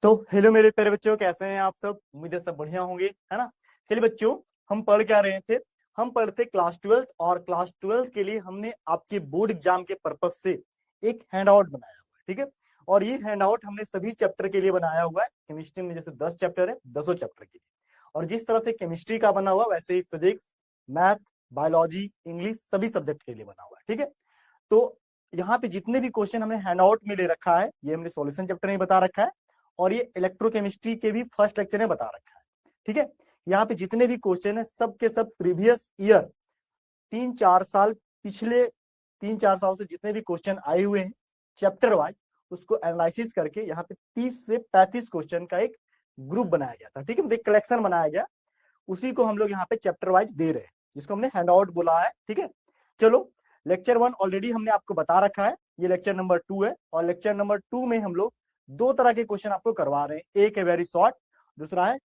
तो हेलो मेरे प्यारे बच्चों, कैसे हैं आप सब। उम्मीद है सब बढ़िया होंगे, है ना। चलिए बच्चों, हम पढ़ क्या रहे थे। हम पढ़ते क्लास 12 और क्लास 12 के लिए हमने आपके बोर्ड एग्जाम के पर्पज से एक हैंड आउट बनाया हुआ है, ठीक है। और ये हैंड आउट हमने सभी चैप्टर के लिए बनाया हुआ है। केमिस्ट्री में जैसे 10 चैप्टर है, 10 चैप्टर के लिए। और जिस तरह से केमिस्ट्री का बना हुआ वैसे ही फिजिक्स, मैथ, बायोलॉजी, इंग्लिश सभी सब्जेक्ट के लिए बना हुआ है, ठीक है। तो यहाँ पे जितने भी क्वेश्चन हमने हैंड आउट में ले रखा है, ये हमने सॉल्यूशन चैप्टर में बता रखा है और ये इलेक्ट्रोकेमिस्ट्री के भी फर्स्ट लेक्चर में बता रखा है, ठीक है। यहाँ पे जितने भी क्वेश्चन है सब के सब प्रीवियस ईयर 3-4 साल, पिछले 3-4 साल से जितने भी क्वेश्चन आए हुए हैं चैप्टर वाइज, उसको एनालिसिस करके यहाँ पे 30 से 35 क्वेश्चन का एक ग्रुप बनाया गया था, ठीक है। मतलब कलेक्शन बनाया गया, उसी को हम लोग यहाँ पे चैप्टर वाइज दे रहे हैं, जिसको हमने हैंड आउट बोला है, ठीक है। चलो, लेक्चर 1 ऑलरेडी हमने आपको बता रखा है, ये लेक्चर नंबर 2 है। और लेक्चर नंबर 2 में हम लोग दो तरह के क्वेश्चन आपको करवा रहे हैं, एक है वेरी शॉर्ट, दूसरा है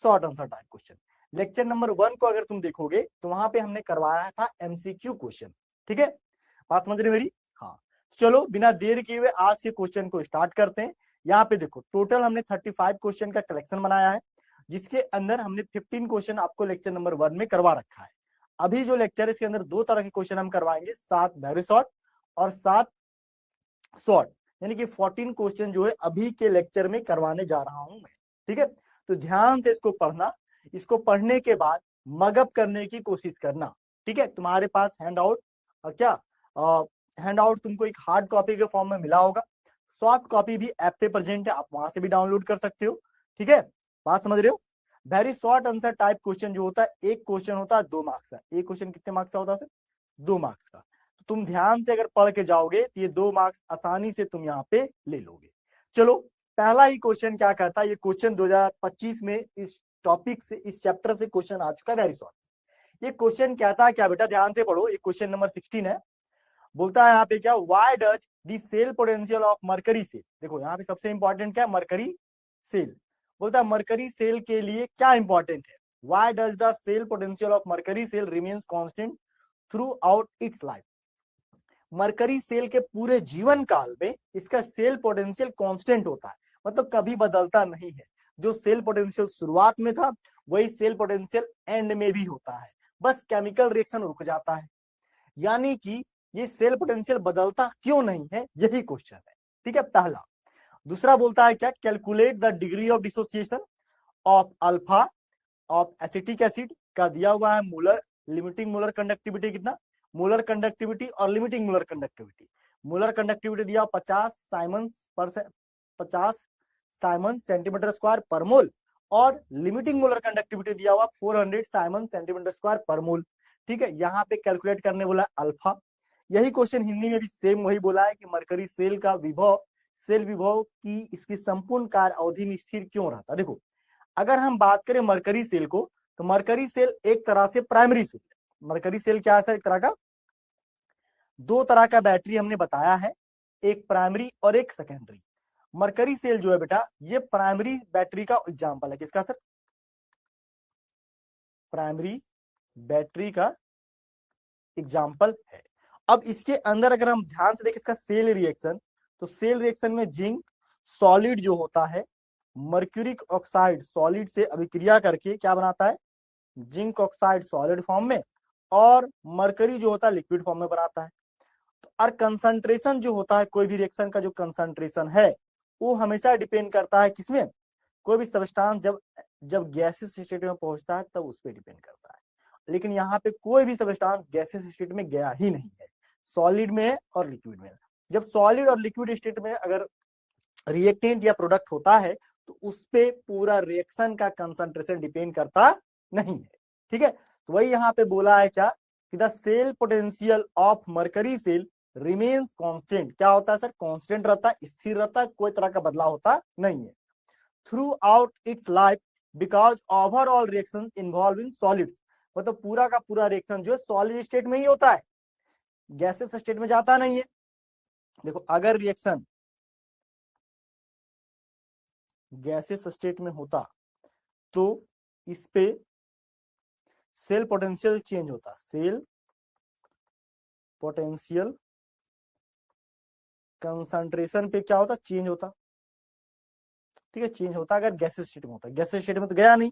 short answer type question. Lecture number 1 को अगर तुम देखोगे तो वहां पे हमने करवाया था एमसीक्यू क्वेश्चन, ठीक है। बात समझ रहे मेरी? हाँ। चलो बिना देर किए हुए आज के क्वेश्चन को स्टार्ट करते हैं। यहाँ पे देखो, टोटल हमने 35 क्वेश्चन का कलेक्शन बनाया है, जिसके अंदर हमने 15 क्वेश्चन आपको लेक्चर नंबर 1 में करवा रखा है। अभी जो लेक्चर है इसके अंदर दो तरह के क्वेश्चन हम करवाएंगे, 7 वेरी शॉर्ट और 7 शॉर्ट, यानी कि 14 क्वेश्चन जो है अभी के लेक्चर में करवाने जा रहा हूं मैं, ठीक है। तो ध्यान से इसको पढ़ना, इसको पढ़ने के बाद मगअप करने की कोशिश करना, ठीक है। तुम्हारे पास हैंड आउट क्या हैंड आउट तुमको एक हार्ड कॉपी के फॉर्म में मिला होगा, सॉफ्ट कॉपी भी ऐप पे प्रेजेंट है, आप वहां से भी डाउनलोड कर सकते हो, ठीक है। बात समझ रहे हो? Very short answer type question जो होता है, एक क्वेश्चन होता है 2 मार्क्स का। एक क्वेश्चन कितने मार्क्स का होता है सर? 2 मार्क्स का। तो तुम ध्यान से अगर पढ़ के जाओगे तो ये 2 मार्क्स आसानी से तुम यहाँ पे ले लोगे। चलो, पहला ही क्वेश्चन क्या कहता है, ये क्वेश्चन 2025 में इस टॉपिक से, इस चैप्टर से क्वेश्चन आ चुका है, वेरी शॉर्ट। ये क्वेश्चन कहता है क्या बेटा, ध्यान से पढ़ो, ये क्वेश्चन नंबर 16 है। बोलता है यहाँ पे क्या, why does the cell potential of mercury cell. देखो यहाँ पे सबसे इंपॉर्टेंट क्या है, मरकरी सेल। बोलता है मरकरी सेल के लिए क्या इंपॉर्टेंट है, why does the cell potential of mercury cell remains constant throughout its life. Mercury cell के पूरे जीवन काल में इसका सेल पोटेंशियल कांस्टेंट होता है, मतलब कभी बदलता नहीं है। जो सेल पोटेंशियल शुरुआत में था वही सेल पोटेंशियल एंड में भी होता है, बस केमिकल रिएक्शन रुक जाता है। यानी कि ये सेल पोटेंशियल बदलता क्यों नहीं है, यही क्वेश्चन है, ठीक है, पहला। दूसरा बोलता है क्या, calculate the degree of dissociation of alpha of acetic acid का दिया हुआ है मोलर लिमिटिंग मोलर कंडक्टिविटी कितना, मोलर कंडक्टिविटी और limiting molar conductivity. Molar conductivity दिया 50 साइमन सेंटीमीटर स्क्वायर पर मोल, और लिमिटिंग मोलर कंडक्टिविटी दिया हुआ 400 साइमन सेंटीमीटर स्क्वायर पर मोल, ठीक है। यहाँ पे कैलकुलेट करने बोला अल्फा। यही क्वेश्चन हिंदी में भी सेम वही बोला है कि मरकरी सेल का विभव, सेल विभव की इसकी संपूर्ण कार्य अवधि में स्थिर क्यों रहता। देखो, अगर हम बात करें मरकरी सेल को, तो मरकरी सेल एक तरह से प्राइमरी सेल है। मरकरी सेल क्या है, एक तरह का, दो तरह का बैटरी हमने बताया है, एक प्राइमरी और एक सेकेंडरी। मरकरी सेल जो है बेटा, ये प्राइमरी बैटरी का एग्जांपल है। किसका सर? प्राइमरी बैटरी का एग्जाम्पल है। अब इसके अंदर अगर हम ध्यान से देखें इसका सेल रिएक्शन, तो सेल रिएक्शन में जिंक सॉलिड जो होता है, मर्क्यूरिक ऑक्साइड सॉलिड से अभिक्रिया करके क्या बनाता है, जिंक ऑक्साइड सॉलिड फॉर्म में, और मरकरी जो होता है लिक्विड फॉर्म में बनाता है। तो और कंसंट्रेशन जो होता है, कोई भी रिएक्शन का जो कंसंट्रेशन है वो हमेशा डिपेंड करता है किसमें, कोई भी सब्सटेंस जब जब गैसेस स्टेट में पहुंचता है तब उस पर डिपेंड करता है। लेकिन यहाँ पे कोई भी सब्सटेंस गैसेस स्टेट में गया ही नहीं है, सॉलिड में है और लिक्विड में है। जब सॉलिड और लिक्विड स्टेट में अगर रिएक्टेंट या प्रोडक्ट होता है तो उस पे पूरा रिएक्शन का कंसंट्रेशन डिपेंड करता नहीं है, ठीक है। तो वही यहाँ पे बोला है क्या, कि the cell potential of mercury cell remains constant. क्या होता है सर? कांस्टेंट रहता है, स्थिर रहता है, कोई तरह का बदलाव होता नहीं है through out its life because overall reaction involving solids. मतलब पूरा का पूरा रिएक्शन जो है सॉलिड स्टेट में ही होता है, गैसेस स्टेट में जाता नहीं है। देखो, अगर रिएक्शन गैसेस स्टेट में होता तो इस पे सेल पोटेंशियल चेंज होता, सेल पोटेंशियल कंसंट्रेशन पे क्या होता, चेंज होता, ठीक है, चेंज होता है अगर गैसेस स्टेट में होता है, गैसेस स्टेट में तो गया नहीं।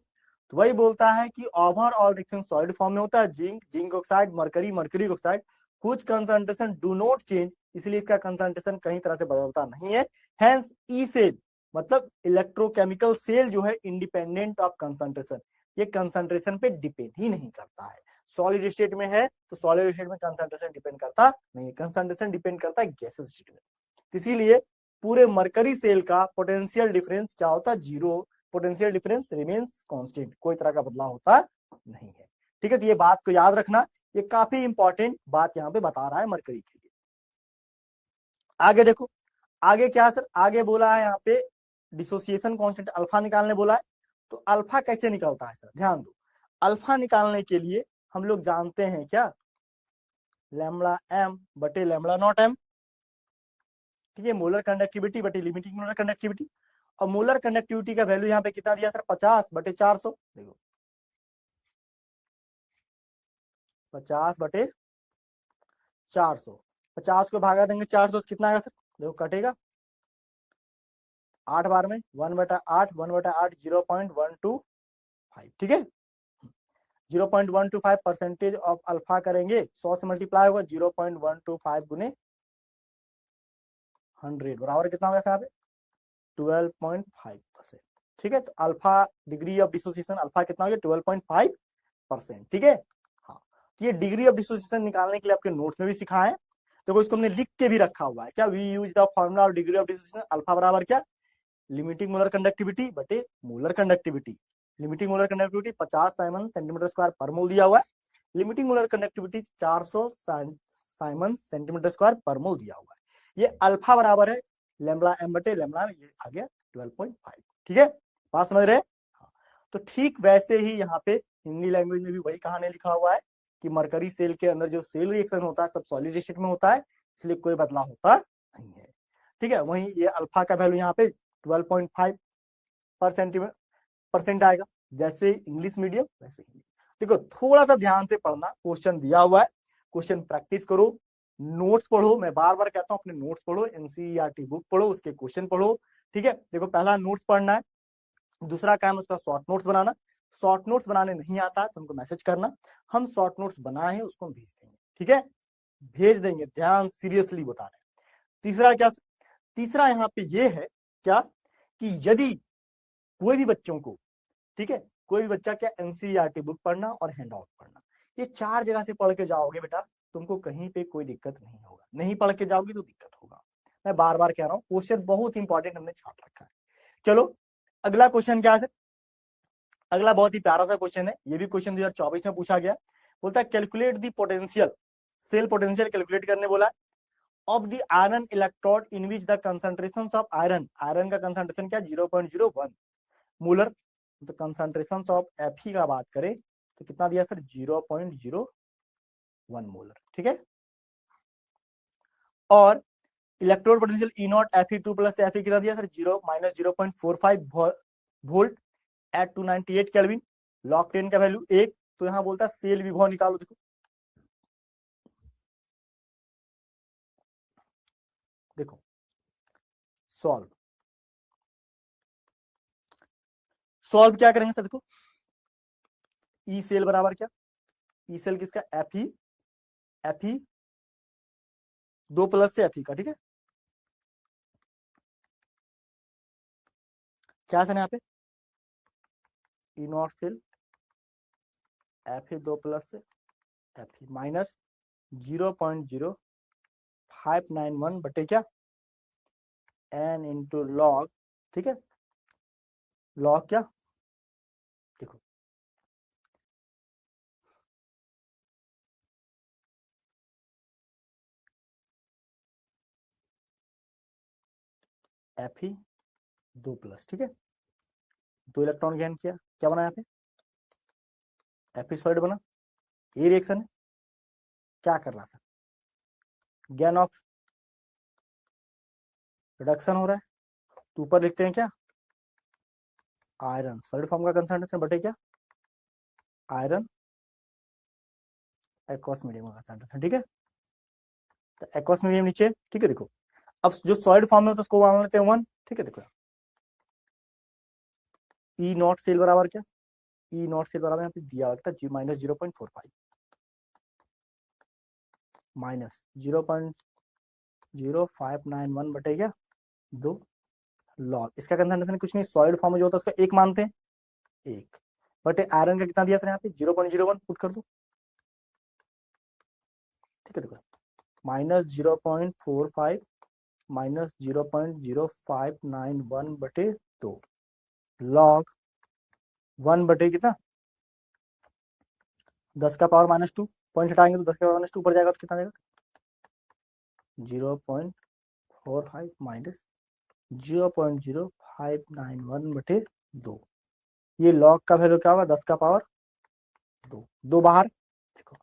तो वही बोलता है कि ओवरऑल रिएक्शन सॉलिड फॉर्म में होता है, जिंक ऑक्साइड, मरकरी ऑक्साइड, कुछ कंसंट्रेशन डू नॉट चेंज, इसलिए इसका कंसंट्रेशन कहीं तरह से बदलता नहीं है। हेंस ई सेल मतलब इलेक्ट्रोकेमिकल सेल जो है इंडिपेंडेंट ऑफ कंसंट्रेशन, ये कंसंट्रेशन पे डिपेंड ही नहीं करता है। सॉलिड स्टेट में है तो सॉलिड स्टेट में कंसंट्रेशन डिपेंड करता नहीं है, कंसंट्रेशन डिपेंड करता है गैसेस स्टेट में। इसीलिए पूरे मरकरी सेल का पोटेंशियल डिफरेंस क्या होता है, zero, potential difference remains constant, कोई तरह का बदलाव होता नहीं है। ठीक है, तो ये बात को याद रखना, ये काफी इंपॉर्टेंट बात यहाँ पे बता रहा है मरकरी के लिए। आगे देखो, आगे क्या सर, आगे बोला है यहाँ पे डिसोसिएशन कांस्टेंट अल्फा निकालने बोला है। तो अल्फा कैसे निकलता है सर, ध्यान दो, अल्फा निकालने के लिए हम लोग जानते हैं क्या, लैम्बडा एम बटे लैम्बडा नॉट एम, ठीक है, मोलर कंडक्टिविटी बटे लिमिटिंग मोलर कंडक्टिविटी। और मोलर कंडक्टिविटी का वैल्यू यहाँ पे कितना दिया सर, 50 बटे 400, देखो 50 बटे 400, 50 को भागा देंगे 400 से कितना आएगा सर, देखो कटेगा 8 बार में 1/8, 1/8 0.125, ठीक है, 0.125 परसेंटेज ऑफ अल्फा करेंगे 100 से मल्टीप्लाई होगा, 0.125 गुने 100 बराबर कितना होगा यहाँ पे 12.5%, ठीक है। तो alpha degree of dissociation alpha कितना हो गया 12.5%, ठीक है। हाँ, ये डिग्री ऑफ डिसोसिएशन निकालने के लिए आपके नोट्स में भी सिखाए हैं, तो इसको हमने लिख के भी रखा हुआ है क्या, we use the formula of degree of dissociation alpha बराबर क्या, लिमिटिंग मोलर कंडक्टिविटी बटे molar conductivity. Limiting molar conductivity 50 siemens centimetre square पर मोल दिया हुआ है, limiting molar conductivity 400 siemens centimetre square पर मोल दिया हुआ है। ये अल्फा बराबर है लैम्बडा एम बटे लैम्बडा, ये आ गया 12.5, ठीक है, बात समझ रहे हैं। हाँ, तो ठीक वैसे ही यहाँ पे हिंदी लैंग्वेज में भी वही कहानी लिखा हुआ है कि मरकरी सेल के अंदर जो सेल रिएक्शन होता है सब सॉलिड स्टेट में होता है, इसलिए कोई बदलाव होता नहीं है, ठीक है। वहीं ये अल्फा का वैल्यू यहाँ पे 12.5 परसेंट आएगा, जैसे इंग्लिश मीडियम वैसे ही। देखो थोड़ा सा ध्यान से पढ़ना, क्वेश्चन दिया हुआ है, क्वेश्चन प्रैक्टिस करो, नोट्स पढ़ो, मैं बार बार कहता हूँ अपने नोट्स पढ़ो, एनसीईआरटी बुक पढ़ो, उसके क्वेश्चन पढ़ो, ठीक है। देखो पहला नोट्स पढ़ना है, दूसरा काम उसका शॉर्ट नोट्स बनाना, शॉर्ट नोट्स बनाने नहीं आता है तो हमको मैसेज करना, हम शॉर्ट नोट्स बनाए हैं उसको भेज देंगे, ठीक है, भेज देंगे, ध्यान सीरियसली बता रहे हैं। तीसरा क्या, तीसरा यहाँ पे ये है क्या कि यदि कोई भी बच्चों को, ठीक है, कोई भी बच्चा क्या एनसीईआरटी बुक पढ़ना और हैंड आउट पढ़ना, ये 4 जगह से पढ़ के जाओगे बेटा, तुमको कहीं पे कोई दिक्कत नहीं होगा, नहीं पढ़ के जाओगे तो दिक्कत होगा, मैं बार बार कह रहा हूँ, क्वेश्चन बहुत इंपॉर्टेंट हमने छाप रखा है। चलो अगला क्वेश्चन क्या है, अगला बहुत ही प्यारा सा क्वेश्चन है, ये भी क्वेश्चन 2024 में पूछा गया, बोलता है calculate the potential, cell potential calculate करने बोला है, of the iron electrode in which the concentration of iron, iron का कंसंट्रेशन क्या 0.01 मोलर, तो कंसंट्रेशन ऑफ Fe का बात करें तो कितना दिया सर 0.01 मोलर, ठीक है। और electrode potential E naught Fe2 plus Fe कितना दिया sir 0-0.45 volt at 298 kelvin, log 10 का वैल्यू 1, तो यहां बोलता है सेल विभव निकालो, देखो देखो सॉल्व, सॉल्व क्या करेंगे सर, देखो ई सेल बराबर क्या, ई सेल किसका Fe 2 प्लस से Fe का, ठीक है, क्या था यहाँ पे ई नॉट सेल Fe 2 प्लस से Fe माइनस 0.0591 बटे क्या n इंटू लॉग, ठीक है, लॉग क्या, देखो Fe 2 प्लस, ठीक है, 2 इलेक्ट्रॉन गेन किया, क्या बना यहाँ पे Fe सॉलिड बना, ये रिएक्शन है, क्या कर रहा था गेन ऑफ रिडक्शन हो रहा है, तो ऊपर लिखते हैं क्या आयरन सॉलिड फॉर्म का कंसंट्रेशन बटे क्या आयरन एक्वस मीडियम का कंसंट्रेशन, ठीक है, तो एक्वस मीडियम नीचे, ठीक है। देखो अब जो सॉलिड फॉर्म में होता है उसको मान लेते हैं 1, ठीक है, देखो ई नॉट सेल बराबर क्या, ई नॉट सेल बराबर यहाँ पे दिया हुआ था जी माइनस 0.45 माइनस 0.0591 बटे क्या 2 लॉग। इसका कंसंट्रेशन कुछ नहीं, सॉलिड फॉर्म में जो होता है उसका एक मानते हैं, एक बटे आयरन का कितना दिया सर यहाँ पे 0.01 पुट कर दो, ठीक है। देखो माइनस 0.45 माइनस 0.0591 बटे 2 लॉग 1 बटे कितना 10 का पावर -2, पॉइंट हटाएंगे तो 10 का पावर -2 ऊपर जाएगा तो कितना जाएगा 0.45 माइनस 0.0591 बटे 2, ये लॉग का वैल्यू क्या होगा 10 का पावर 2, 2 बाहर, देखो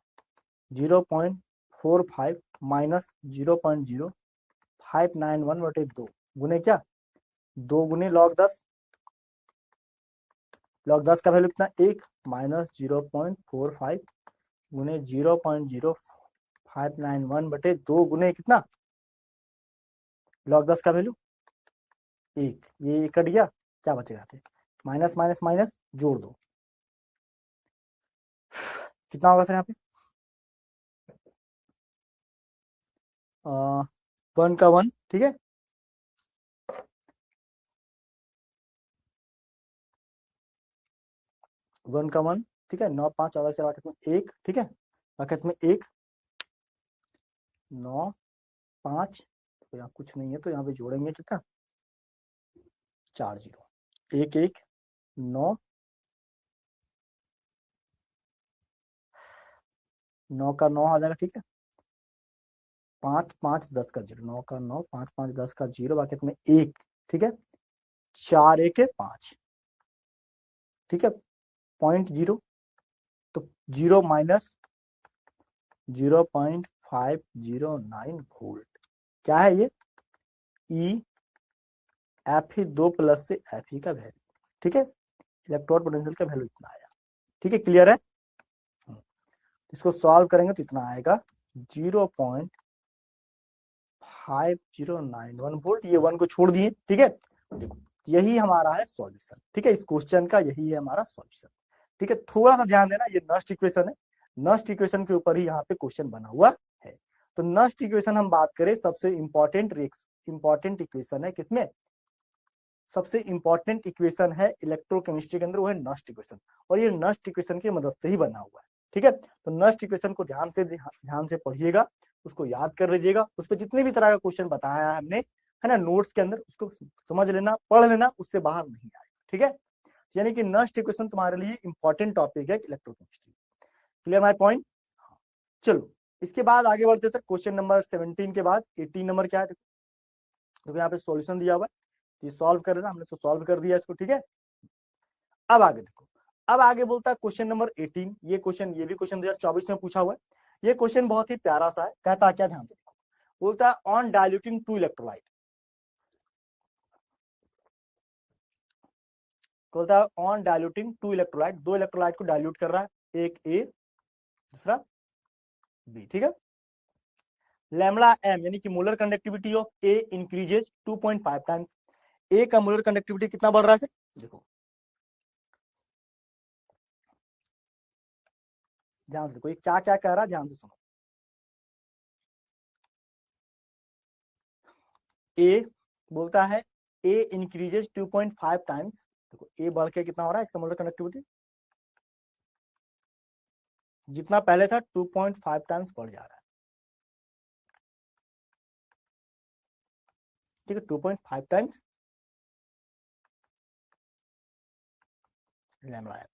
0.45 माइनस 0.0591 बटे 2 गुने क्या 2 गुने लॉग 10, लॉग 10 का वैल्यू कितना 1 माइनस 0.45 गुने 0.0591 बटे 2 गुने कितना लॉग 10 का वैल्यू 1, ये कट गया, क्या बचेगा यहाँ पे माइनस माइनस माइनस जोड़ दो, कितना होगा सर यहाँ पे 1 का 1, ठीक है 1 का 1, ठीक है 9 5 14 से वाकत में 1, ठीक है वाकत में 1 9 5, तो यहाँ कुछ नहीं है तो यहाँ पे जोड़ेंगे कितना 4 0 1 1 9 9 का 9 आ जाएगा, ठीक है 5 5 10 का 0, 9 का 9 5 5 10 का 0 वाकत में 1, ठीक है 4 1 है 5, ठीक है 0.0, तो 0 माइनस 0.509 वोल्ट, क्या है ये ई एफ ही 2 प्लस से एफ ही का वैल्यू, ठीक है इलेक्ट्रोड पोटेंशियल का वैल्यू इतना आया, ठीक है क्लियर है। इसको सॉल्व करेंगे तो इतना आएगा 0.5091 वोल्ट, ये 1 को छोड़ दिए, ठीक है देखो यही हमारा है सॉल्यूशन, ठीक है इस क्वेश्चन का यही है हमारा सॉल्यूशन, ठीक है थोड़ा सा ध्यान देना, ये नस्ट इक्वेशन है, नस्ट इक्वेशन के ऊपर ही यहाँ पे क्वेश्चन बना हुआ है। तो नस्ट इक्वेशन हम बात करें सबसे इंपॉर्टेंट इक्वेशन है किसमें, सबसे इंपॉर्टेंट इक्वेशन है इलेक्ट्रोकेमिस्ट्री के अंदर, वो है नस्ट इक्वेशन, और ये नस्ट इक्वेशन की मदद से ही बना हुआ है, ठीक है तो नस्ट इक्वेशन को ध्यान से पढ़िएगा, उसको याद कर लीजिएगा, उस पर जितने भी तरह का क्वेश्चन बताया है हमने, है ना नोट्स के अंदर, उसको समझ लेना पढ़ लेना, उससे बाहर नहीं आएगा, ठीक है यानी कि नस्ट इक्वेशन तुम्हारे लिए इंपॉर्टेंट टॉपिक है इलेक्ट्रोकेमिस्ट्री, क्लियर माय पॉइंट। चलो इसके बाद आगे बढ़ते सर, क्वेश्चन नंबर 17 के बाद 18 नंबर क्या है, देखो यहाँ पे सॉल्यूशन दिया हुआ है, ये सॉल्व कर लेना, हमने तो सॉल्व कर दिया इसको, ठीक है अब आगे देखो, अब आगे बोलता है क्वेश्चन नंबर 18, ये भी क्वेश्चन 2024 में पूछा हुआ है, ये क्वेश्चन बहुत ही प्यारा सा है, कहता है क्या ध्यान से देखो, बोलता है ऑन डाइल्यूटिंग 2 इलेक्ट्रोलाइट, बोलता है ऑन डाइल्यूटिंग 2 इलेक्ट्रोलाइट, 2 इलेक्ट्रोलाइट को डाइल्यूट कर रहा है, एक ए दूसरा बी, ठीक है लैम्डा एम यानी कि molar conductivity of A increases 2.5 times, A का मोलर कंडक्टिविटी कितना बढ़ रहा है देखो ध्यान से देखो, ये क्या क्या कह रहा है ध्यान से सुनो, ए बोलता है ए इंक्रीजेज 2.5 टाइम्स, देखो ए बढ़ के कितना हो रहा है इसका मोलर कंडक्टिविटी, जितना पहले था 2.5 टाइम्स बढ़ जा रहा है, ठीक है 2.5 टाइम्स लैम्डा है।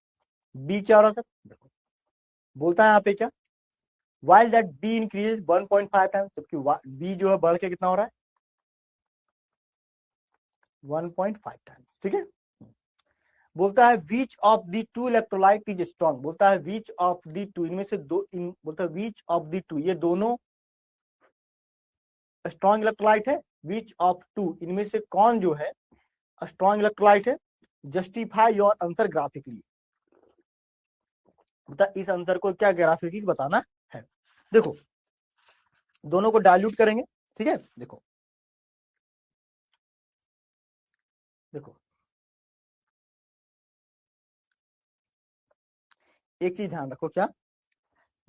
बी क्या हो रहा है सर देखो, बोलता है यहाँ पे क्या while that b increases 1.5 times, जबकि b जो है बढ़ के कितना हो रहा है 1.5 टाइम्स, ठीक है बोलता है which of the two electrolyte is strong, बोलता है विच ऑफ द टू, इनमें से दो बोलता है विच ऑफ द टू, ये दोनों स्ट्रॉन्ग इलेक्ट्रोलाइट है, विच ऑफ टू इनमें से कौन जो है स्ट्रॉन्ग इलेक्ट्रोलाइट है, जस्टिफाई योर आंसर ग्राफिकली, मतलब इस आंसर को क्या ग्राफिकली बताना है, देखो दोनों को डाइल्यूट करेंगे, ठीक है देखो देखो एक चीज ध्यान रखो, क्या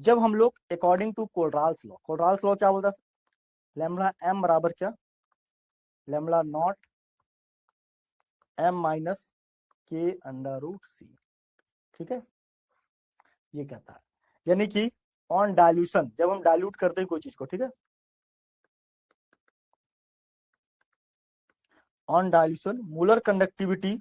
जब हम लोग अकॉर्डिंग टू कोलराल्स लॉ क्या बोलता है, लैम्बडा एम बराबर क्या, लैम्बडा नॉट एम माइनस के अंडर रूट सी, ठीक है, ये कहता है। यानी कि ऑन डाइल्यूशन, जब हम डाइल्यूट करते हैं कोई चीज को, ठीक है, on dilution molar conductivity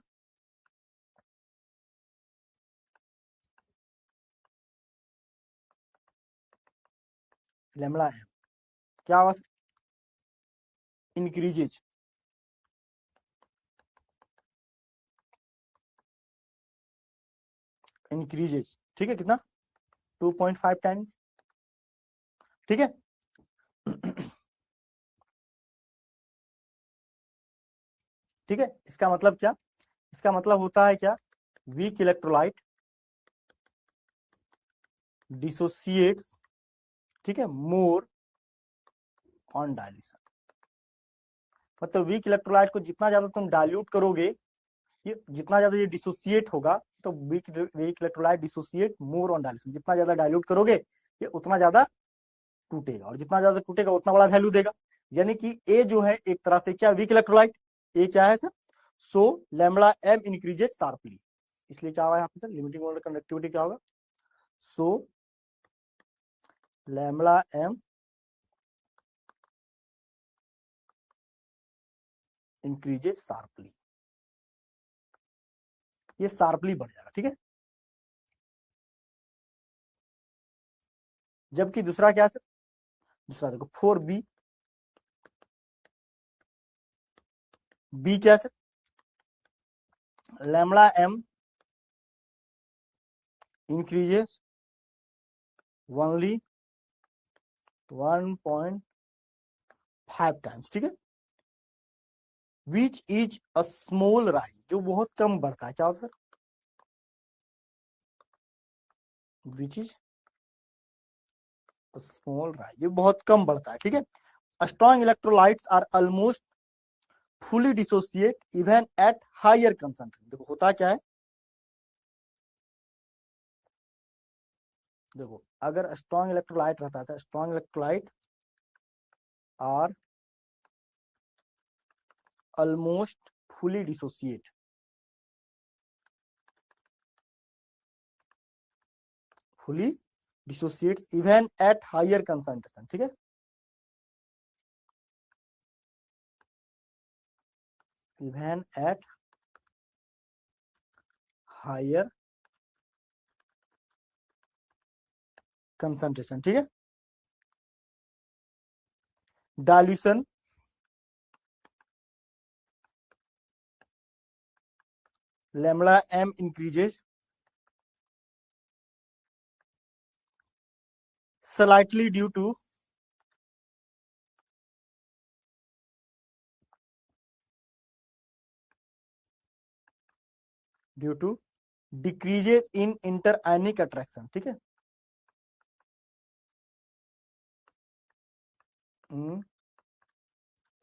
lambda M क्या हुआ, इंक्रीजेज, इंक्रीजेज, ठीक है, कितना 2.5 टाइम्स, ठीक है। ठीक है, इसका मतलब क्या, इसका मतलब होता है क्या, वीक इलेक्ट्रोलाइट डिसोसिएट्स, ठीक है, मोर ऑन डाइल्यूशन। मतलब वीक इलेक्ट्रोलाइट को जितना ज्यादा तुम डाइल्यूट करोगे, ये जितना ज्यादा ये डिसोसिएट होगा, तो weak weak electrolyte dissociate more on dilution, जितना ज्यादा डाइल्यूट करोगे ये उतना ज्यादा टूटेगा, और जितना ज्यादा टूटेगा उतना बड़ा वैल्यू देगा। यानी कि ए जो है एक तरह से क्या, वीक इलेक्ट्रोलाइट, ए क्या है सर, सो लैम्बडा एम इंक्रीजेज शार्पली, इसलिए क्या होगा यहाँ पे सर, लिमिटिंग मोलर कंडक्टिविटी क्या होगा, सो लैम्बडा एम इंक्रीजेज शार्पली, ये शार्पली बढ़ जाएगा, ठीक है। जबकि दूसरा क्या है सर, दूसरा देखो 4b, बी क्या है sir, lambda M increases only 1.5 times, ठीक है, which is a small rise, जो बहुत कम बढ़ता है, क्या होता है, विच इज स्मॉल राइज, ये बहुत कम बढ़ता है, ठीक है। Strong electrolytes are almost fully dissociate even at higher concentration. देखो होता क्या है, देखो अगर स्ट्रॉन्ग इलेक्ट्रोलाइट रहता था, strong electrolyte are almost fully dissociate, fully dissociates even at higher concentration, ठीक है, इवन एट हायर कंसंट्रेशन, ठीक है। Dilution lambda M increases slightly due to decreases in interionic attraction, ठीक है,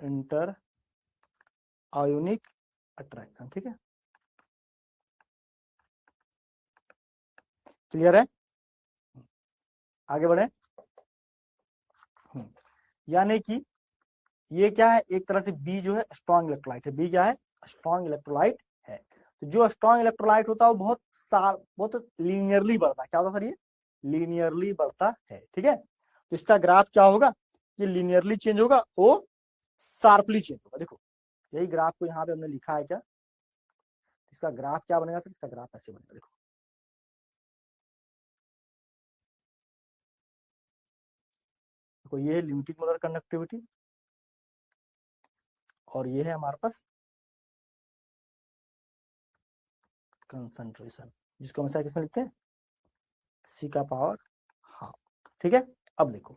इंटर आयोनिक अट्रैक्शन, ठीक है, क्लियर है, आगे बढ़े। यानी कि ये क्या है, एक तरह से बी जो है स्ट्रॉन्ग इलेक्ट्रोलाइट है, बी क्या है, स्ट्रॉन्ग इलेक्ट्रोलाइट है। तो जो स्ट्रॉन्ग इलेक्ट्रोलाइट होता है वो बहुत लीनियरली बढ़ता है, क्या होता है सर, ये लीनियरली बढ़ता है, ठीक है। तो इसका ग्राफ क्या होगा, ये लीनियरली चेंज होगा, वो शार्पली चेंज होगा। देखो यही ग्राफ को यहाँ पे हमने लिखा है, क्या इसका ग्राफ क्या बनेगा सर, इसका ग्राफ ऐसे बनेगा, देखो देखो ये है लिमिटिंग मोलर कंडक्टिविटी, और ये है हमारे पास कंसंट्रेशन, जिसको हमेशा किसमें लिखते हैं, सी का पावर हाफ, ठीक है। अब देखो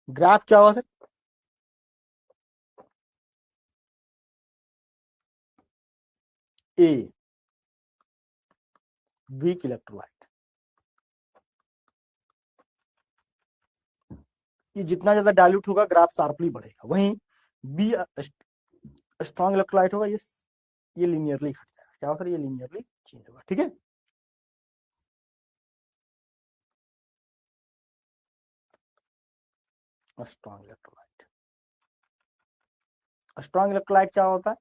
ग्राफ क्या हुआ सर, ए वीक इलेक्ट्रोलाइट, ये जितना ज्यादा डाइल्यूट होगा ग्राफ शार्पली बढ़ेगा, वहीं बी स्ट्रॉन्ग इलेक्ट्रोलाइट होगा, ये लीनियरली घट जाएगा, क्या होगा सर, ये लीनियरली चेंज होगा, ठीक है। Strong electrolyte. स्ट्रॉन्ग इलेक्ट्रोलाइट क्या होता है,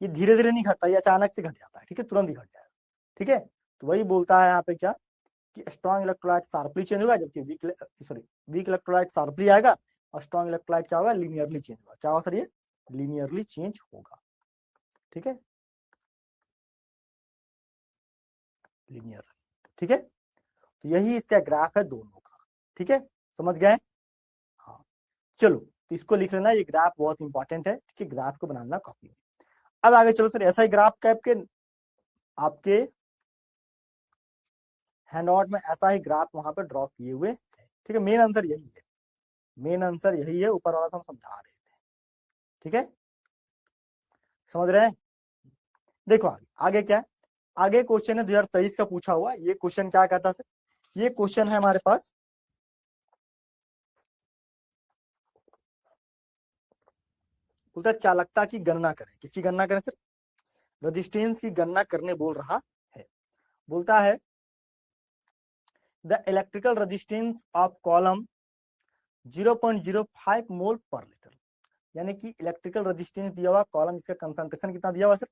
ये धीरे धीरे नहीं घटता, ये अचानक से घट जाता है, ठीक है, तुरंत ही घट जाएगा, ठीक है। तो वही बोलता है यहाँ पे क्या कि स्ट्रॉन्ग इलेक्ट्रोलाइट शार्पली चेंज होगा, जबकि वीक इलेक्ट्रोलाइट शार्पली आएगा, और स्ट्रॉन्ग इलेक्ट्रोलाइट क्या होगा, लीनियरली चेंज होगा। क्या होगा सर, ये लीनियरली चेंज होगा, ठीक है, लीनियर, ठीक है। तो यही इसका ग्राफ है दोनों का, ठीक है, समझ गए। हाँ चलो, तो इसको लिख लेना, ये ग्राफ बहुत इंपॉर्टेंट है, ठीक है, ग्राफ को बनाना कॉपी में। अब आगे चलो सर, ऐसा ही ग्राफ कैप के आपके हैंडआउट में ऐसा ही ग्राफ वहां पर ड्रॉ किए हुए, ठीक है। मेन आंसर यही है, मेन आंसर यही है, ऊपर वाला तो हम समझा रहे थे, ठीक है, समझ रहे हैं। देखो आगे, आगे क्या है, आगे क्वेश्चन है 2023 का पूछा हुआ। ये क्वेश्चन क्या कहता है सर, ये क्वेश्चन है हमारे पास, बोलता है चालकता की गणना करें। किसकी गणना करें सर, रेजिस्टेंस की गणना करने बोल रहा है। बोलता है the electrical resistance of column 0.05 मोल पर लीटर, यानी कि इलेक्ट्रिकल रेजिस्टेंस दिया हुआ कॉलम, इसका कंसंट्रेशन कितना दिया हुआ सर,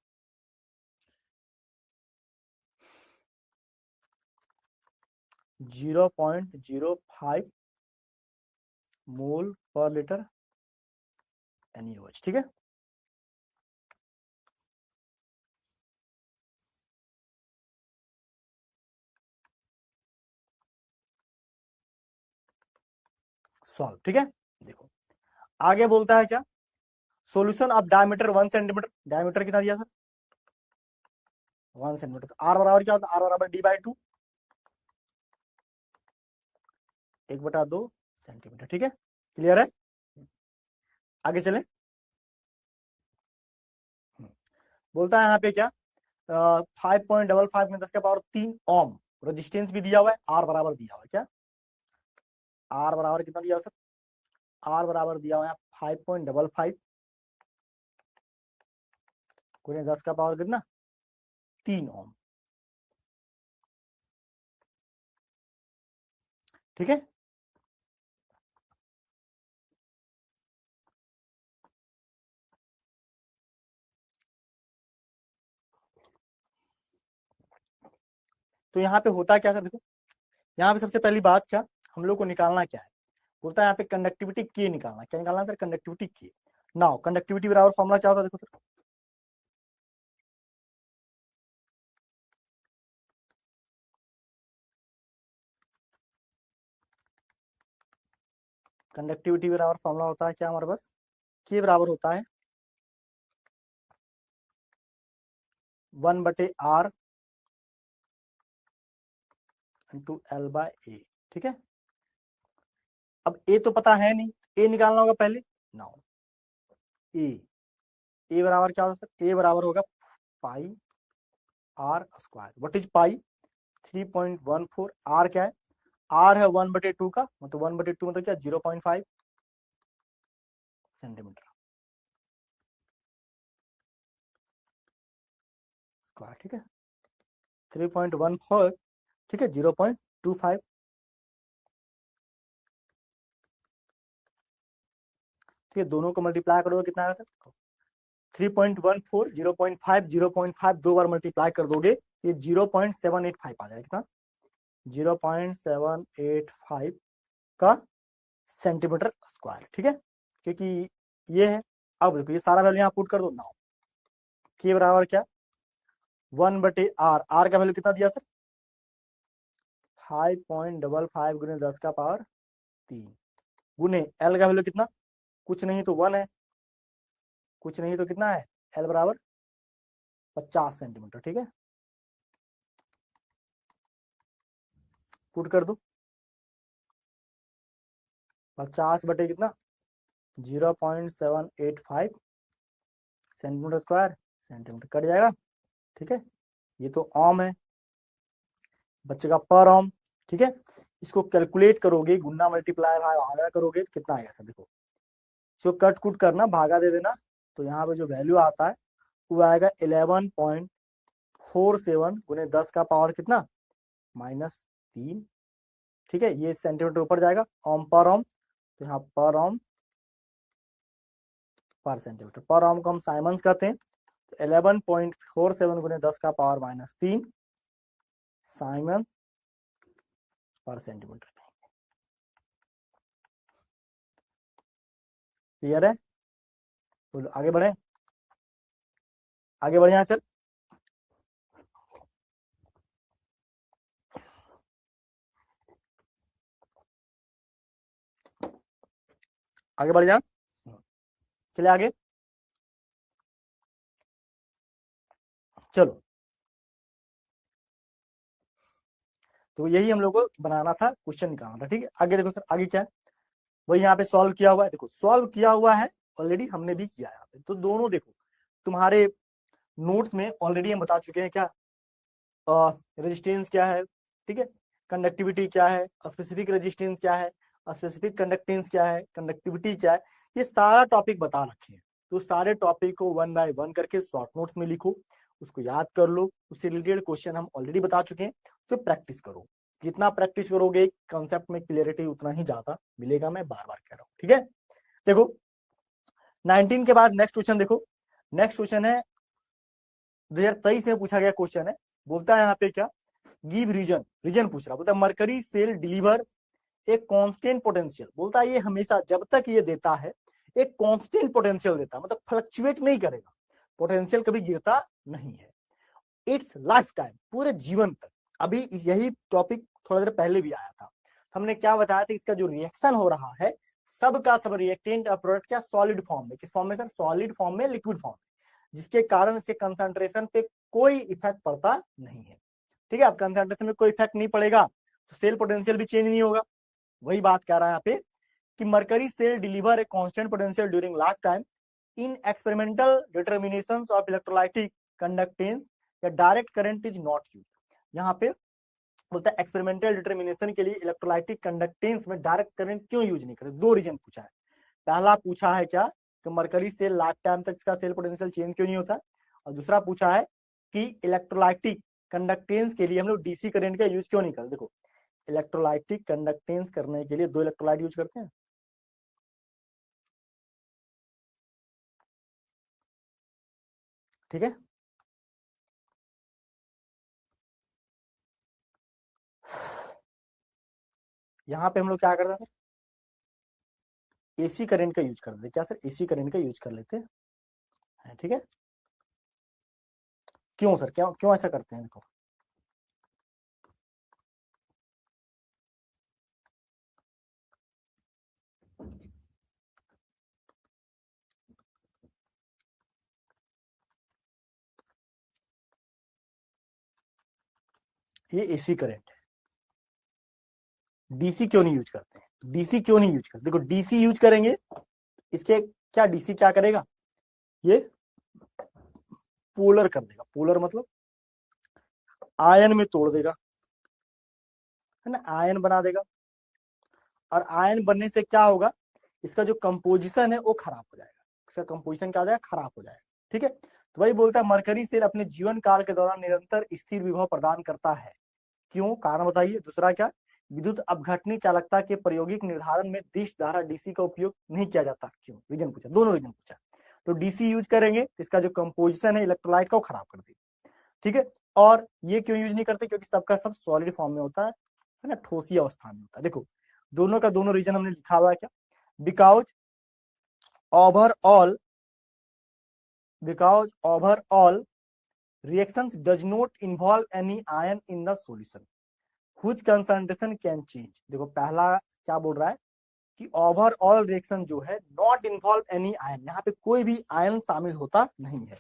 0.05 मोल पर लीटर NaOH, ठीक है। सॉल्व, ठीक है। देखो आगे बोलता है क्या, solution of diameter 1 centimetre, diameter कितना दिया सर 1 सेंटीमीटर, तो आर बराबर क्या होता है, आर बराबर D/2, 1/2 सेंटीमीटर, ठीक है, क्लियर है। आगे चले, बोलता है यहाँ पे क्या 5.55 में 10 का पावर 3 ओम रेजिस्टेंस भी दिया हुआ है, आर बराबर दिया हुआ है क्या, आर बराबर कितना दिया हुआ सर, आर बराबर दिया हुआ है 5.55 गुणे 10 का पावर कितना 3 ओम, ठीक है। तो यहाँ पे होता क्या सर, देखो यहाँ पे सबसे पहली बात क्या, हम लोग को निकालना क्या है, बोलता है यहाँ पे कंडक्टिविटी के निकालना, क्या निकालना सर, कंडक्टिविटी के। नाउ कंडक्टिविटी बराबर फॉर्मूला क्या होता है, देखो सर, कंडक्टिविटी बराबर फॉर्मूला होता है क्या हमारे पास, के बराबर होता है 1/r इंटू L/A, ठीक है। अब ए तो पता है नहीं, ए निकालना होगा पहले। नाउ ए बराबर क्या होगा सर, ए बराबर होगा pi R square, what is pi 3.14, R क्या है, आर है 1/2 का, मतलब 1/2 मतलब क्या 0.5 सेंटीमीटर स्क्वायर, ठीक है, 3.14, ठीक है, 0.25, ठीक है, दोनों को मल्टीप्लाई करोगे कितना आएगा सर 3.14, 0.5, 0.5 दो बार मल्टीप्लाई कर दोगे, ये 0.785 आ जाएगा, कितना 0.785 का सेंटीमीटर स्क्वायर, ठीक है, क्योंकि ये है। अब देखो ये सारा वैल्यू यहाँ पुट कर दो, नाउ के बराबर क्या 1/r, आर का वैल्यू कितना दिया सर 5.55 गुने 10 का पावर 3 गुने एल का वैल्यू कितना, कुछ नहीं तो 1 है, कुछ नहीं तो कितना है, एल बराबर 50 सेंटीमीटर, ठीक है, पुट कर दो 50 बटे कितना 0.785 सेंटीमीटर स्क्वायर, सेंटीमीटर कट जाएगा, ठीक है, ये तो ओम है, बच्चे का पर ओम, ठीक है। इसको कैलकुलेट करोगे, गुना मल्टीप्लाई भागा करोगे तो कितना आएगा सर, देखो इसको कट कुट करना, भागा दे देना, तो यहाँ पे जो वैल्यू आता है वो आएगा 11.47 गुने 10 का पावर कितना -3, ठीक है, ये सेंटीमीटर ऊपर जाएगा, ओम पर ओम, तो यहाँ पर ओम पर सेंटीमीटर। पर ओम को हम साइमंस कहते हैं। 11.47 गुने 10 का पावर -3 साइमन पर सेंटीमीटर। क्लियर है? बोलो आगे बढ़े, आगे बढ़े यहाँ सर। आगे बढ़ जा, चले आगे। चलो, तो यही हम लोग को बनाना था, क्वेश्चन निकालना था। ठीक है, आगे देखो सर, आगे क्या है वही यहाँ पे सॉल्व किया हुआ है। देखो सॉल्व किया हुआ है ऑलरेडी, हमने भी किया है यहाँ पे। तो दोनों देखो तुम्हारे नोट्स में ऑलरेडी हम बता चुके हैं क्या, रेजिस्टेंस क्या है, ठीक है, कंडक्टिविटी क्या है, स्पेसिफिक रेजिस्टेंस क्या है, स्पेसिफिक कंडक्टेंस क्या है, कंडक्टिविटी क्या है, ये सारा टॉपिक बता रखे हैं। तो सारे टॉपिक को 1 बाय 1 करके शॉर्ट नोट्स में लिखो, उसको याद कर लो। उससे रिलेटेड क्वेश्चन हम ऑलरेडी बता चुके हैं, तो प्रैक्टिस करो। जितना प्रैक्टिस करोगे कंसेप्ट में क्लियरिटी उतना ही ज्यादा मिलेगा, मैं बार बार कह रहा हूँ। ठीक है, देखो 19 के बाद नेक्स्ट क्वेश्चन देखो। नेक्स्ट क्वेश्चन है 2023 में पूछा गया क्वेश्चन है, बोलता है यहाँ पे क्या, गिव रीजन, रीजन पूछ रहा, बोलता है मरकरी सेल डिलीवर एक कांस्टेंट पोटेंशियल। बोलता है ये हमेशा जब तक ये देता है एक कांस्टेंट पोटेंशियल देता है, मतलब फ्लक्चुएट नहीं करेगा, पोटेंशियल कभी गिरता नहीं है। इट्स लाइफ टाइम, पूरे जीवन तक। अभी यही टॉपिक थोड़ा देर पहले भी आया था, हमने क्या बताया था, इसका जो रिएक्शन हो रहा है सब का सब रिएक्टेंट प्रोडक्ट क्या सॉलिड फॉर्म में, किस फॉर्म में सर, सॉलिड फॉर्म में, लिक्विड फॉर्म में, जिसके कारण इसके कंसंट्रेशन पे कोई इफेक्ट पड़ता नहीं है। ठीक है, अब कंसंट्रेशन में कोई इफेक्ट नहीं पड़ेगा तो सेल पोटेंशियल भी चेंज नहीं होगा। वही बात कह रहा है यहाँ पे कि mercury cell deliver a constant potential during life time in experimental determinations of electrolytic conductance या direct current is not used. यहाँ पे बोलता है एक्सपेरिमेंटल डिटर्मिनेशन के लिए इलेक्ट्रोलाइटिक कंडक्टेंस में डायरेक्ट करंट क्यों यूज नहीं करते। दो रीजन पूछा है। पहला पूछा है क्या कि मरकरी सेल लाइफ टाइम तक इसका सेल पोटेंशियल चेंज क्यों नहीं होता, और दूसरा पूछा है कि इलेक्ट्रोलाइटिक कंडक्टेंस के लिए हम लोग डीसी करंट का यूज क्यों नहीं करते। देखो इलेक्ट्रोलाइटिक कंडक्टेंस करने के लिए दो इलेक्ट्रोलाइट यूज करते हैं, ठीक है। यहाँ पे हम लोग क्या करते हैं सर, एसी करंट का यूज करते हैं। क्या सर, एसी करंट का यूज कर लेते हैं, ठीक है। क्यों सर, क्यों क्यों ऐसा करते हैं, देखो ये एसी करंट है, डीसी क्यों नहीं यूज करते हैं, डीसी क्यों नहीं यूज करते, देखो डीसी यूज करेंगे इसके क्या, डीसी क्या करेगा, ये पोलर कर देगा, पोलर मतलब आयन में तोड़ देगा, है ना, आयन बना देगा। और आयन बनने से क्या होगा, इसका जो कंपोजिशन है वो खराब हो जाएगा, इसका कंपोजिशन क्या हो जाएगा, खराब हो जाएगा। ठीक है, तो वही बोलता है मरकरी सेल अपने जीवन काल के दौरान निरंतर स्थिर विभव प्रदान करता है। क्यों, कारण बताइए। दूसरा क्या, विद्युत अपघटनी चालकता के प्रायोगिक निर्धारण में दिश धारा डीसी का उपयोग नहीं किया जाता। क्यों, रीजन पूछा, दोनों रीजन पूछा। तो डीसी यूज करेंगे तो इसका जो कंपोजिशन है इलेक्ट्रोलाइट का वो खराब कर देगी। ठीक है, और ये क्यों यूज नहीं करते, क्योंकि सबका सब सॉलिड फॉर्म में होता है ना, ठोसी अवस्था में होता है। देखो दोनों का दोनों रीजन हमने लिखा हुआ है क्या, because overall reactions does not involve any ion in the solution whose concentration can change। देखो पहला क्या बोल रहा है कि ओवरऑल रिएक्शन जो है नॉट इन्वॉल्व एनी आयन, यहाँ पे कोई भी आयन शामिल होता नहीं है,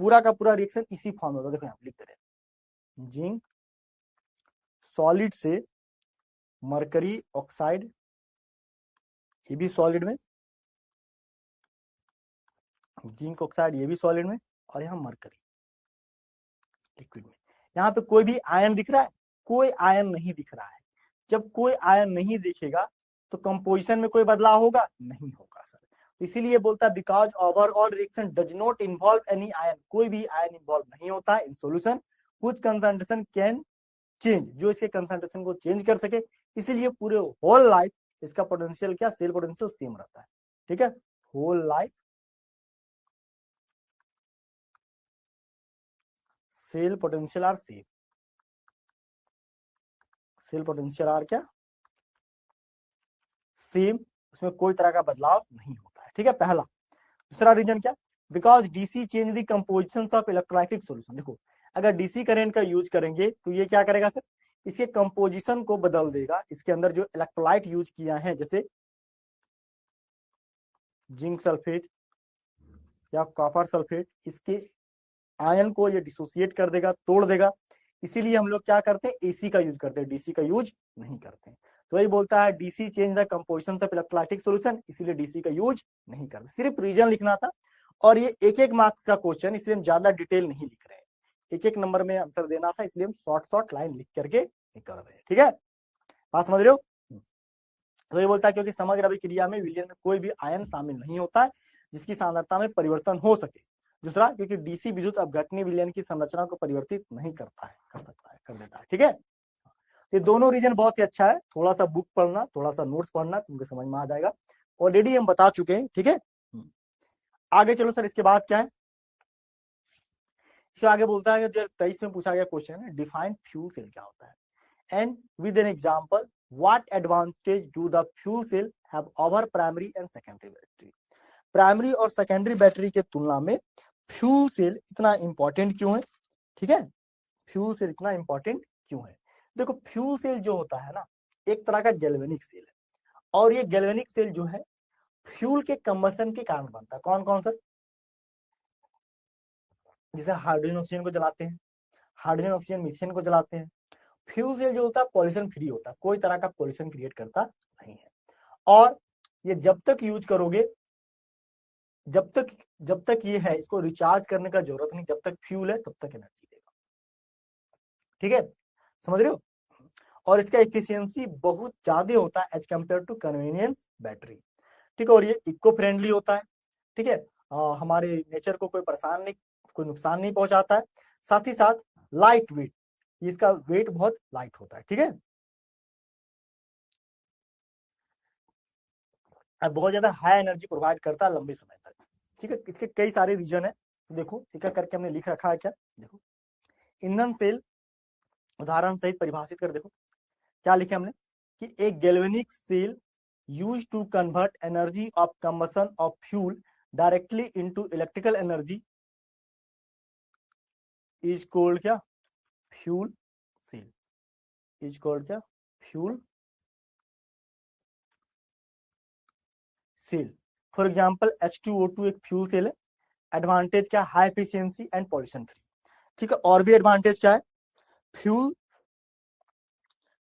पूरा का पूरा रिएक्शन इसी फॉर्म में होता है। देखो यहाँ लिख दे रहे, जिंक सॉलिड से मरकरी ऑक्साइड, ये भी सॉलिड में, जिंक ऑक्साइड ये भी सॉलिड में, और यहाँ मरकरी लिक्विड में। यहाँ पे कोई भी आयन दिख रहा है, कोई आयन नहीं दिख रहा है। जब कोई आयन नहीं दिखेगा तो कंपोजिशन में कोई बदलाव होगा, नहीं होगा सर। इसीलिए बोलता है because overall reaction does not involve any ion, कोई भी आयन इन्वॉल्व नहीं होता है in solution which concentration can change, जो इसके कंसंट्रेशन को चेंज कर सके। इसीलिए पूरे होल लाइफ इसका पोटेंशियल क्या, सेल पोटेंशियल सेम रहता है। ठीक है, whole life cell potential are same, cell potential are क्या सेम, उसमें कोई तरह का बदलाव नहीं होता है। ठीक है, पहला। दूसरा रीजन क्या, because DC change the composition of electrolytic solution. देखो अगर डीसी करंट का यूज करेंगे तो ये क्या करेगा सर, इसके कंपोजिशन को बदल देगा। इसके अंदर जो इलेक्ट्रोलाइट यूज किया है जैसे जिंक सल्फेट या कॉपर सल्फेट, इसके आयन को ये डिसोसिएट कर देगा, तोड़ देगा। इसीलिए हम लोग क्या करते हैं, एसी का यूज करते हैं, डीसी का यूज नहीं करते हैं। तो वही बोलता है DC change the composition of electrolytic solution, इसीलिए डीसी का यूज नहीं करते। सिर्फ रीजन लिखना था, और ये एक एक मार्क्स का क्वेश्चन, इसलिए हम ज्यादा डिटेल नहीं लिख रहे हैं, एक एक नंबर में आंसर देना था, इसलिए हम शॉर्ट शॉर्ट लाइन लिख करके निकल रहे हैं। ठीक है, बात समझ रहे हो। तो ये बोलता है क्योंकि समग्र अभिक्रिया में विलयन में कोई भी आयन शामिल नहीं होता है जिसकी सांद्रता में परिवर्तन हो सके। दूसरा, क्योंकि डीसी विद्युत अपघटनी विलयन की संरचना को परिवर्तित नहीं करता है, कर सकता है, कर देता है। ठीक है, ये दोनों रीजन बहुत ही अच्छा है। थोड़ा सा बुक पढ़ना, थोड़ा सा नोट्स पढ़ना, तुमको समझ में आ जाएगा, ऑलरेडी हम बता चुके हैं। ठीक है, आगे चलो सर, इसके बाद क्या है, इसके आगे बोलता है कि 23 में पूछा गया क्वेश्चन है, डिफाइन फ्यूल सेल क्या होता है, and with an example what advantage do the fuel cell have over primary and secondary battery. Primary और सेकेंडरी बैटरी के तुलना में फ्यूल सेल इतना इंपॉर्टेंट क्यों है। ठीक है, फ्यूल सेल इतना इंपॉर्टेंट क्यों है। देखो फ्यूल सेल जो होता है ना, एक तरह का गैल्वेनिक सेल है, और ये गैल्वेनिक सेल जो है फ्यूल के कंबशन के कारण बनता है। कौन कौन सा, जैसे हाइड्रोजन ऑक्सीजन को जलाते हैं, हाइड्रोजन ऑक्सीजन मीथेन को जलाते हैं। फ्यूल सेल जो होता है पॉल्यूशन फ्री होता है, कोई तरह का पॉल्यूशन क्रिएट करता नहीं है, और ये जब तक यूज करोगे, जब तक ये है, इसको रिचार्ज करने का जरूरत नहीं, जब तक फ्यूल है तब तक एनर्जी देगा। ठीक है, समझ रहे हो। और इसका एफिशिएंसी बहुत ज्यादा होता है as compare to convenience battery. ठीक है, और ये इको फ्रेंडली होता है। ठीक है, हमारे नेचर को कोई परेशान नहीं, कोई नुकसान नहीं पहुंचाता है। साथ ही साथ लाइट वेट, इसका वेट बहुत लाइट होता है। ठीक है, और बहुत ज्यादा हाई एनर्जी प्रोवाइड करता है लंबे समय तक। ठीक है, इसके कई सारे रीजन है, देखो एक एक करके हमने लिख रखा है क्या। देखो ईंधन सेल उदाहरण सहित परिभाषित कर, देखो क्या लिखे हमने कि एक galvanic cell use to convert energy of combustion of fuel directly into electrical energy is called क्या, फ्यूल सेल, इज कॉल्ड क्या, fuel cell. For example H2O2 एक फ्यूल सेल है। एडवांटेज क्या, high efficiency and pollution free. ठीक है, और भी advantage क्या है, fuel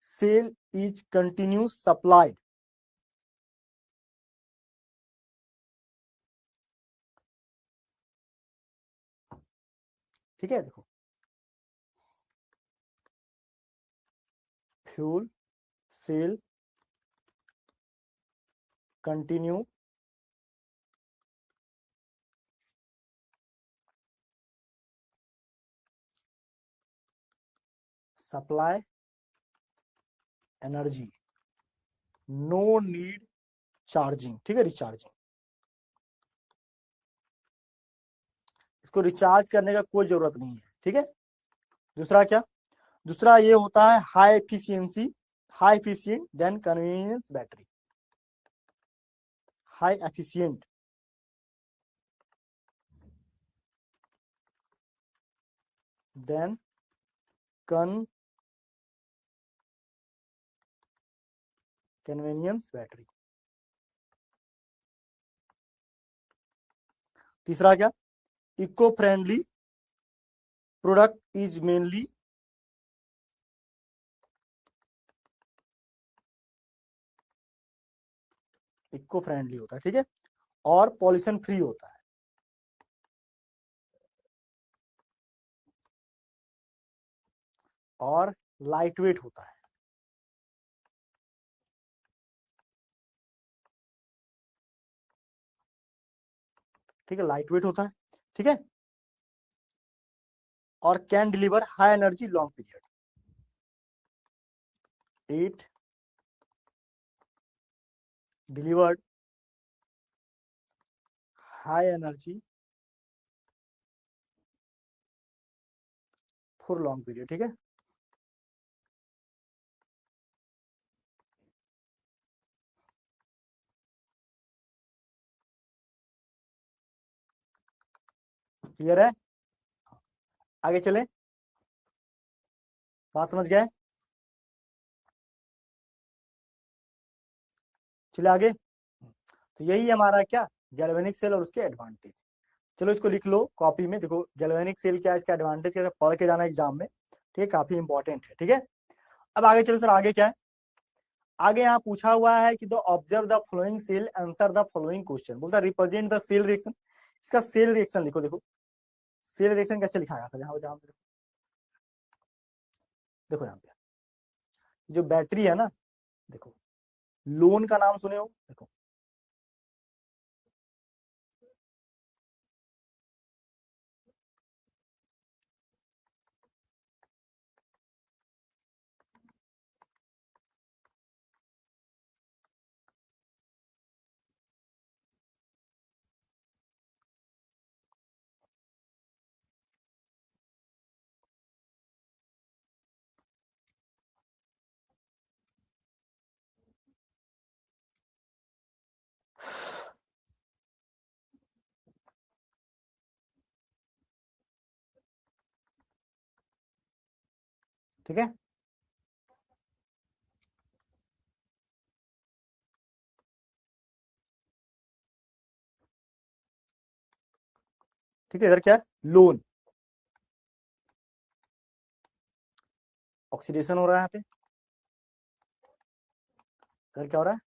cell is continuous supplied, ठीक है। देखो fuel cell continue supply energy, no need charging. ठीक है, रिचार्जिंग, इसको रिचार्ज करने का कोई जरूरत नहीं है। ठीक है, दूसरा क्या, दूसरा ये होता है high efficiency, high efficient than convenience battery, high efficient than convenience battery. तीसरा क्या, eco friendly product is mainly eco friendly होता है। ठीक है, और पॉल्यूशन फ्री होता है, और लाइट वेट होता है। ठीक है, लाइट वेट होता है। ठीक है, और can deliver high energy long period, it delivered high energy for long period, ठीक है। क्लियर है, आगे चले, बात समझ गए, चले आगे। तो यही हमारा क्या, गैल्वेनिक सेल और उसके एडवांटेज। चलो इसको लिख लो कॉपी में, देखो गैल्वेनिक सेल क्या है, इसका एडवांटेज क्या है, पढ़ के जाना एग्जाम में, ठीक है, काफी इंपॉर्टेंट है, ठीक है। अब आगे चलो सर, आगे क्या है, आगे यहाँ पूछा हुआ है कि the observe the following cell, answer the following question, बोलता रिप्रेजेंट द सेल रिएक्शन। इसका सेल रिएक्शन लिखो, देखो सेल रिएक्शन कैसे लिखा गया सर, यहाँ पे देखो यहाँ पे जो बैटरी है ना, देखो लोन का नाम सुने हो, देखो ठीक है। ठीक है, इधर क्या है, लोन, ऑक्सीडेशन हो रहा है यहाँ पे, इधर क्या हो रहा है,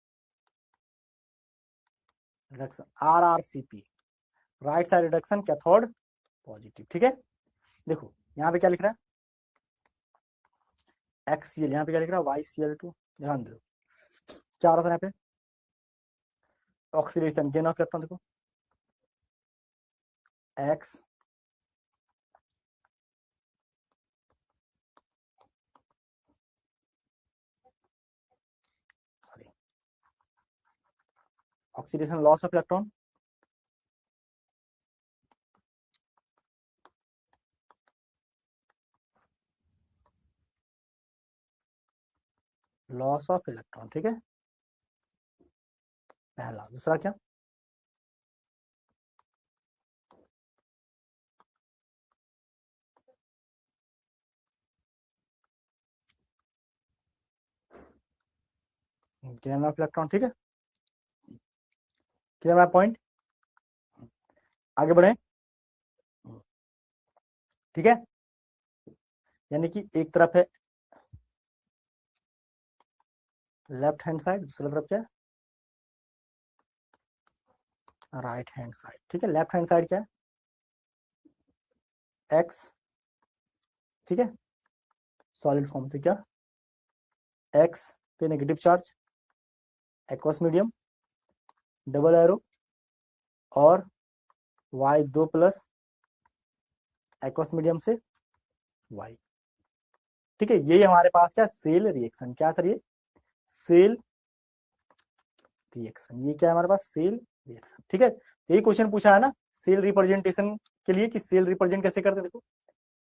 reduction, RRCP, right side reduction, cathode positive, ठीक है। देखो यहाँ पे क्या लिख रहा है, XCl, यहाँ पे क्या लिख रहा है, YCl2, ध्यान दो क्या हो रहा था यहाँ पे, ऑक्सीडेशन, गेन ऑफ इलेक्ट्रॉन, देखो X, sorry, oxidation, loss of electron, loss of electron, ठीक है, पहला। दूसरा क्या, गेन ऑफ इलेक्ट्रॉन, ठीक है, क्लियर है पॉइंट, आगे बढ़े, ठीक है। यानी कि एक तरफ है लेफ्ट हैंड साइड, दूसरी तरफ क्या है, राइट हैंड साइड, ठीक है। लेफ्ट हैंड साइड क्या है, X, ठीक है, सॉलिड फॉर्म से क्या, X पे negative charge, aqueous medium, double arrow, और Y2 प्लस एक्वस मीडियम से Y, ठीक है। यही हमारे पास क्या, सेल रिएक्शन, क्या सर, ये सेल रिएक्शन, ये क्या है हमारे पास, सेल रिएक्शन, ठीक है। यही क्वेश्चन पूछा है ना सेल रिप्रेजेंटेशन के लिए, कि सेल रिप्रेजेंट कैसे करते हैं, देखो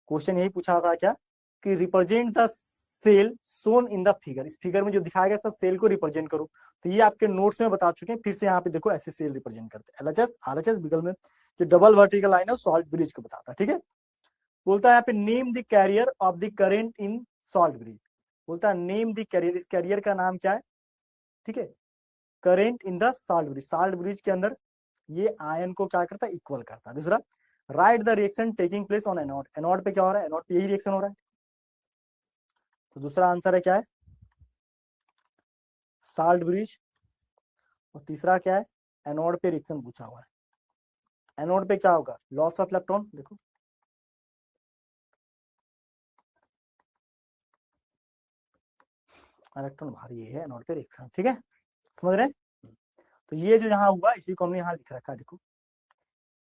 क्वेश्चन यही पूछा था क्या, कि represent the cell shown in the figure, इस फिगर में जो दिखाया गया सेल को रिप्रेजेंट करो। तो ये आपके नोट्स में बता चुके हैं, फिर से यहाँ पे देखो ऐसे सेल रिप्रेजेंट करते हैं, LHS RHS बिगल में जो डबल वर्टिकल लाइन है सॉल्ट ब्रिज को बताता है, ठीक है। बोलता है यहाँ पे name the carrier of the current in salt bridge, बोलता है नेम द कैरियर, इस कैरियर का नाम क्या है, ठीक है, current in the salt bridge, salt bridge के अंदर ये आयन को क्या करता है, इक्वल करता है। दूसरा, right the reaction taking place on anode, anode पे क्या हो रहा है, एनोड पे यही रिएक्शन हो रहा है, तो दूसरा आंसर है क्या है, सॉल्ट ब्रिज। और तीसरा क्या है, एनोड पे रिएक्शन पूछा हुआ है, एनोड पे क्या होगा, लॉस ऑफ इलेक्ट्रॉन, देखो इलेक्ट्रॉन भारी है एनोड पे रिएक्शन, ठीक है, समझ रहे हैं। तो ये जो यहाँ हुआ इसी को हमने यहाँ लिख रखा है, देखो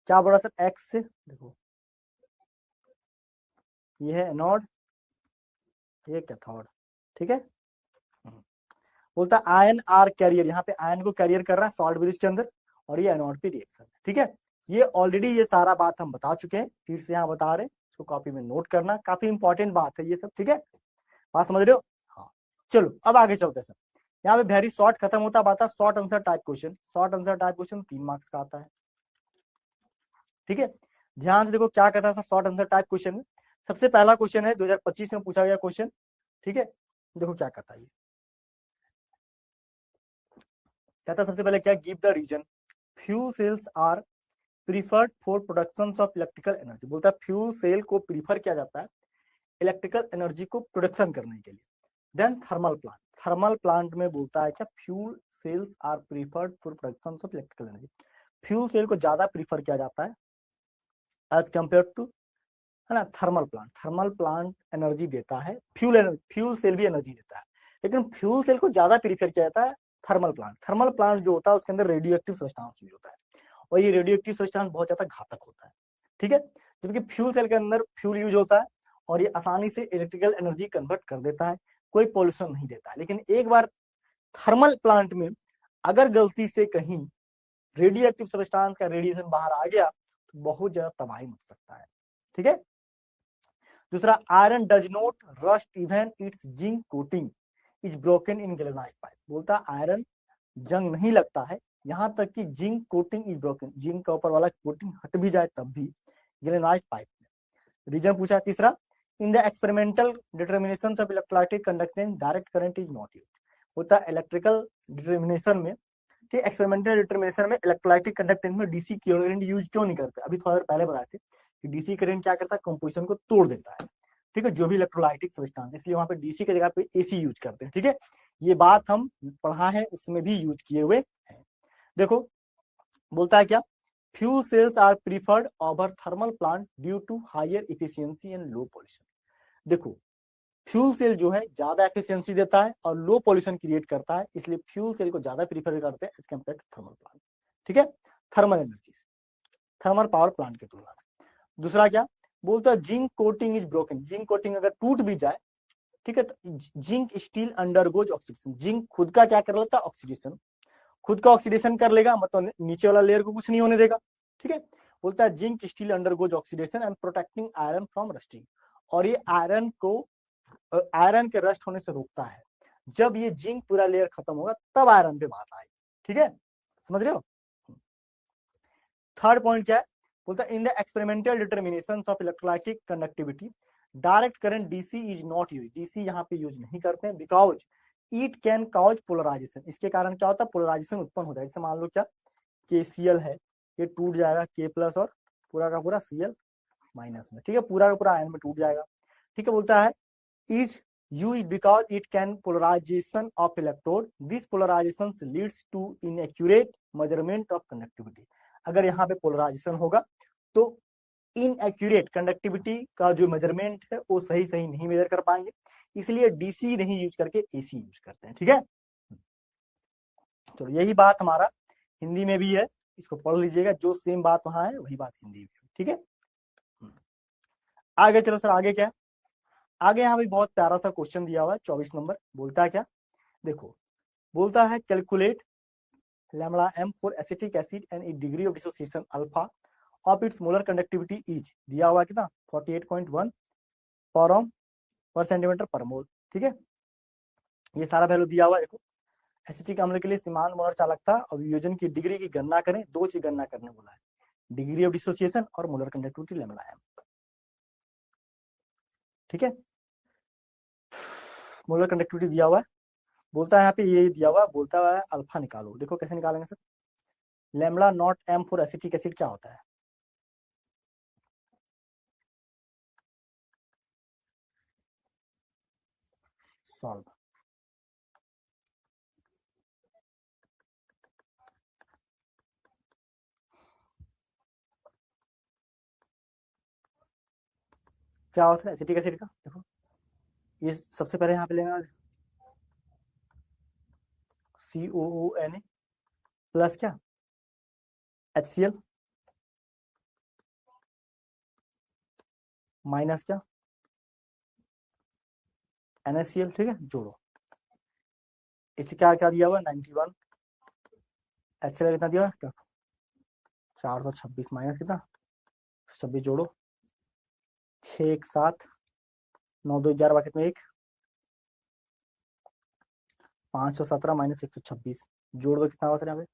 क्या बोला सर, एक्स से, देखो ये है एनोड, ये कैथोड, ठीक है। बोलता है आयन आर कैरियर, यहाँ पे आयन को कैरियर कर रहा है सॉल्ट ब्रिज के अंदर, और ये एनोड पे रिएक्शन है, ठीक है। ये ऑलरेडी ये सारा बात हम बता चुके हैं, फिर से यहाँ बता रहे हैं, इसको कॉपी में नोट करना, काफी इंपॉर्टेंट बात है ये सब, ठीक है, बात समझ रहे हो। हाँ चलो अब आगे चलते हैं सर। यहाँ पे वेरी शॉर्ट खत्म होता बात, short answer type question. Short answer type question 3 marks का आता है, ठीक है। ध्यान से देखो क्या कहता है शॉर्ट आंसर टाइप क्वेश्चन में। सबसे पहला क्वेश्चन है 2025 में पूछा गया क्वेश्चन, ठीक है। देखो क्या कहता है ये, कहता है सबसे पहले क्या, give the reason fuel cells are preferred for production of electrical energy. बोलता है फ्यूल सेल को प्रीफर किया जाता है इलेक्ट्रिकल एनर्जी को प्रोडक्शन करने के लिए। Then thermal plant, thermal plant में बोलता है क्या, fuel cells are preferred for production of electrical energy. Fuel cell को ज्यादा प्रीफर किया जाता है एज कंपेयर टू, है ना, thermal plant. Thermal plant energy देता है, फ्यूल सेल भी एनर्जी देता है, लेकिन फ्यूल सेल को ज्यादा प्रीफर किया जाता है थर्मल प्लांट। थर्मल प्लांट जो होता है उसके अंदर रेडियो एक्टिव सब्सटेंस यूज होता है, और ये रेडियो एक्टिव सब्सटेंस बहुत ज्यादा घातक होता है, ठीक है। जबकि फ्यूल सेल के अंदर फ्यूल यूज होता है और ये आसानी से इलेक्ट्रिकल एनर्जी कन्वर्ट कर देता है, कोई पॉल्यूशन नहीं देता है। लेकिन एक बार थर्मल प्लांट में अगर गलती से कहीं रेडियो एक्टिव सब्सटेंस का रेडिएशन बाहर आ गया तो बहुत ज्यादा तबाही मच सकता है, ठीक है। दूसरा, iron does not rust even its zinc coating is broken in galvanised pipe. बोलता है आयरन जंग नहीं लगता है, यहां तक कि zinc coating is broken, zinc का ऊपर वाला कोटिंग हट भी जाए तब भी गैल्वेनाइज्ड पाइप में। रीजन पूछा तीसरा, इन the experimental determination of electrolytic conductance direct current is not used. होता है इलेक्ट्रिकल डिटर्मिनेशन में, ठीक, एक्सपेरिमेंटल डिटर्मिनेशन में इलेक्ट्रोलाइटिक कंडक्टेंस में डीसी करंट यूज क्यों नहीं करते। अभी थोड़ा देर पहले बताए थे कि डीसी करंट क्या करता है, कंपोजिशन को तोड़ देता है, ठीक है, जो भी इलेक्ट्रोलाइटिक सब्सटेंस, इसलिए वहां पे डीसी की जगह पे एसी यूज करते हैं, ठीक है। ये बात हम पढ़ा है, उसमें भी यूज किए हुए हैं। देखो बोलता है क्या, fuel cells are preferred over thermal plant due to higher efficiency and low pollution. देखो फ्यूल सेल जो है ज्यादा एफिशिएंसी देता है और लो पॉल्यूशन क्रिएट करता है, इसलिए फ्यूल सेल को ज्यादा प्रीफर करते हैं as compare to thermal plant, ठीक है, thermal energy, thermal power plant की तुलना में। दूसरा क्या बोलता है, zinc coating is broken. Zinc coating अगर टूट भी जाए, ठीक है, तो zinc steel undergoes oxidation. Zinc खुद का क्या कर लेता है, ऑक्सीडेशन, खुद का ऑक्सीडेशन कर लेगा, मतलब नीचे वाला लेयर को कुछ नहीं होने देगा, ठीक है। बोलता है zinc steel undergoes oxidation and protecting iron from rusting, और ये आयरन को, आयरन के रस्ट होने से रोकता है। जब ये जिंक पूरा लेयर खत्म होगा तब आयरन पे बात आएगी, ठीक है, समझ रहे हो। थर्ड पॉइंट क्या है, बोलता है in the experimental determination of electrolytic conductivity direct current DC is not use. DC यहाँ पे यूज नहीं करते हैं because it can cause polarisation. इसके कारण क्या होता है, पोलराइजेशन उत्पन्न होता है। जैसे मान लो क्या, के सीएल है, ये टूट जाएगा के प्लस और पूरा का पूरा सीएल माइनस में, ठीक है, पूरा का पूरा आयन में टूट जाएगा, ठीक है। बोलता है is used because it can polarization of electrode. This polarization leads to inaccurate measurement of conductivity. अगर यहाँ पे पोलराइजेशन होगा तो इनएक्यूरेट कंडक्टिविटी का जो मेजरमेंट है वो सही सही नहीं मेजर कर पाएंगे, इसलिए डीसी नहीं यूज करके एसी यूज करते हैं, ठीक है। चलो यही बात हमारा हिंदी में भी है, इसको पढ़ लीजिएगा, जो सेम बात वहां है वही बात हिंदी में, ठीक है। आगे चलो सर, आगे क्या है, आगे यहाँ भी बहुत प्यारा सा क्वेश्चन दिया हुआ है 24 नंबर। बोलता है क्या, देखो बोलता है calculate lambda M for acetic acid and it degree of dissociation alpha of its molar conductivity is, दिया हुआ है कितना 48.1 पाउंड पर सेंटीमीटर पर मोल, ठीक है। ये सारा वैल्यू दिया हुआ है। देखो एसिटिक अम्ल के लिए सीमांत मोलर चालकता और वियोजन की डिग्री की गणना करें, दो चीज गणना करने बोला है, डिग्री ऑफ डिसोसिएशन और मोलर कंडक्टिविटी लैम्डा एम, ठीक है। मोलर कंडक्टिविटी दिया हुआ है, बोलता है यहाँ पे ये दिया हुआ, बोलता है अल्फा निकालो। देखो कैसे निकालेंगे sir, lambda naught M for acetic acid क्या होता है, सॉल्व, क्या होता है एसिटिक एसिड का। देखो ये सबसे पहले यहाँ पे लेना COONA प्लस क्या HCl माइनस क्या NaCl, ठीक है, जोड़ो। इसे क्या क्या दिया हुआ 91, HCl कितना दिया हुआ 426 माइनस कितना 26, जोड़ो 6 1 7 9 2 11 बाकी में 1 517 माइनस 126 जोड़ दो कितना होगा सर यहाँ पे?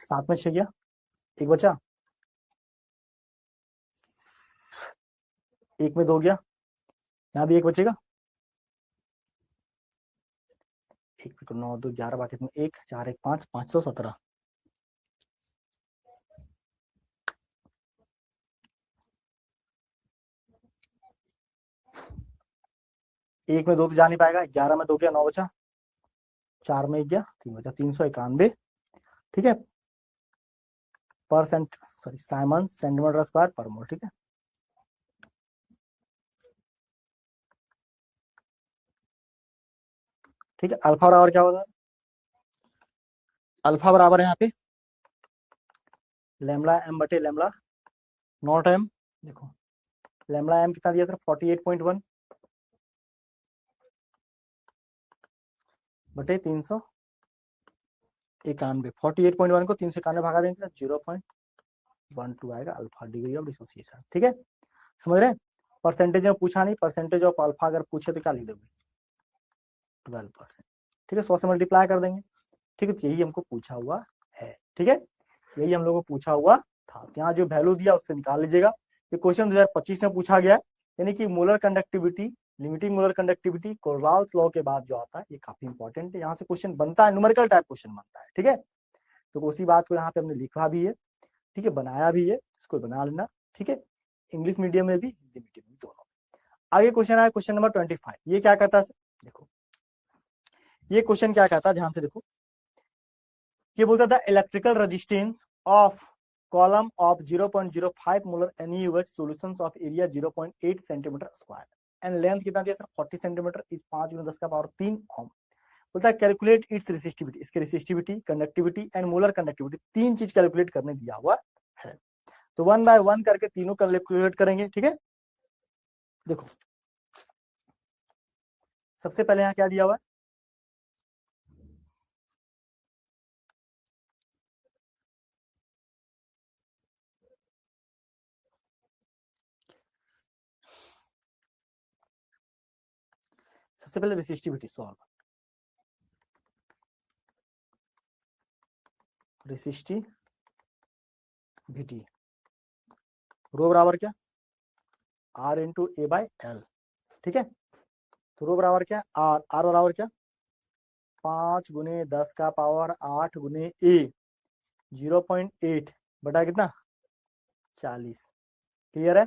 सात में 6 गया, एक बचा, एक में 2 गया, यहाँ भी एक बचेगा, एक 9 2 11 बाकी में 1 4 1 5 517 एक में 2 तो जा नहीं पाएगा, 11 में 2 गया, 9 बचा, 4 में 1 गया, 3 बचा, 391, ठीक है, percent sorry siemens centimetre square पर मोल, ठीक है। ठीक है, अल्फा बराबर क्या होता है? अल्फा बराबर है यहाँ पे लैम्बडा एम बटे लैम्बडा नॉट एम, देखो लैम्बडा एम कितना दिया था 48.1 बटे 391, 48.1 को 391 भागा देंगे 0.12 आएगा अल्फा डिग्री ऑफ डिसोसिएशन, ठीक है, समझ रहे हैं। परसेंटेज में पूछा नहीं, परसेंटेज ऑफ अल्फा अगर पूछे तो क्या लिख दोगे? 12%, ठीक है, 100 से मल्टीप्लाई कर देंगे, ठीक है, यही हमको पूछा हुआ है, ठीक है, यही हम लोग को पूछा हुआ था। यहाँ जो वैल्यू दिया उससे निकाल लीजिएगा। ये क्वेश्चन 2025 में पूछा गया है, यानी कि molar conductivity, limiting molar conductivity Kohlrausch law के बाद जो आता है ये काफी इंपॉर्टेंट है, यहाँ से क्वेश्चन बनता है, न्यूमेरिकल टाइप क्वेश्चन बनता है, ठीक है। तो उसी बात को यहाँ पे हमने लिखा भी है, ठीक है, बनाया भी है, इसको बना लेना, ठीक है, इंग्लिश मीडियम में भी हिंदी मीडियम में दोनों। आगे क्वेश्चन आया क्वेश्चन नंबर 25, ये क्या कहता है? देखो ये क्वेश्चन क्या कहता है, ध्यान से देखो, ये बोलता था electrical resistance of column of 0.05 molar NaOH solutions of area 0.8 centimetre square and length कितना दिया सर 40 सेंटीमीटर इज 5 × 10 का पावर 3 ओम। बोलता है कैलकुलेट इट्स रेसिस्टिविटी, इसके resistivity, conductivity and molar conductivity, तीन चीज कैलकुलेट करने दिया हुआ है। तो 1 बाय 1 करके तीनों कैलकुलेट करेंगे, ठीक है। देखो सबसे पहले यहाँ क्या दिया हुआ है, सबसे पहले रेसिस्टिविटी सॉल्व, रेसिस्टिविटी रो बराबर क्या R into A by L, ठीक है। तो रो बराबर क्या आर, आर बराबर क्या 5 × 10 का पावर 8 × ए 0.8 बटा कितना 40, क्लियर है,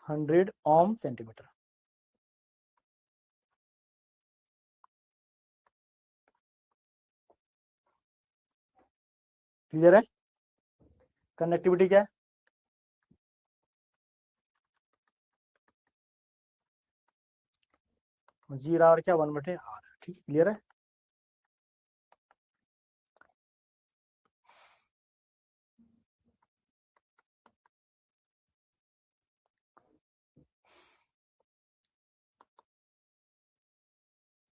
100 ओम सेंटीमीटर, क्लियर है। कंडक्टिविटी क्या है जी बराबर क्या 1/r, ठीक है, क्लियर है।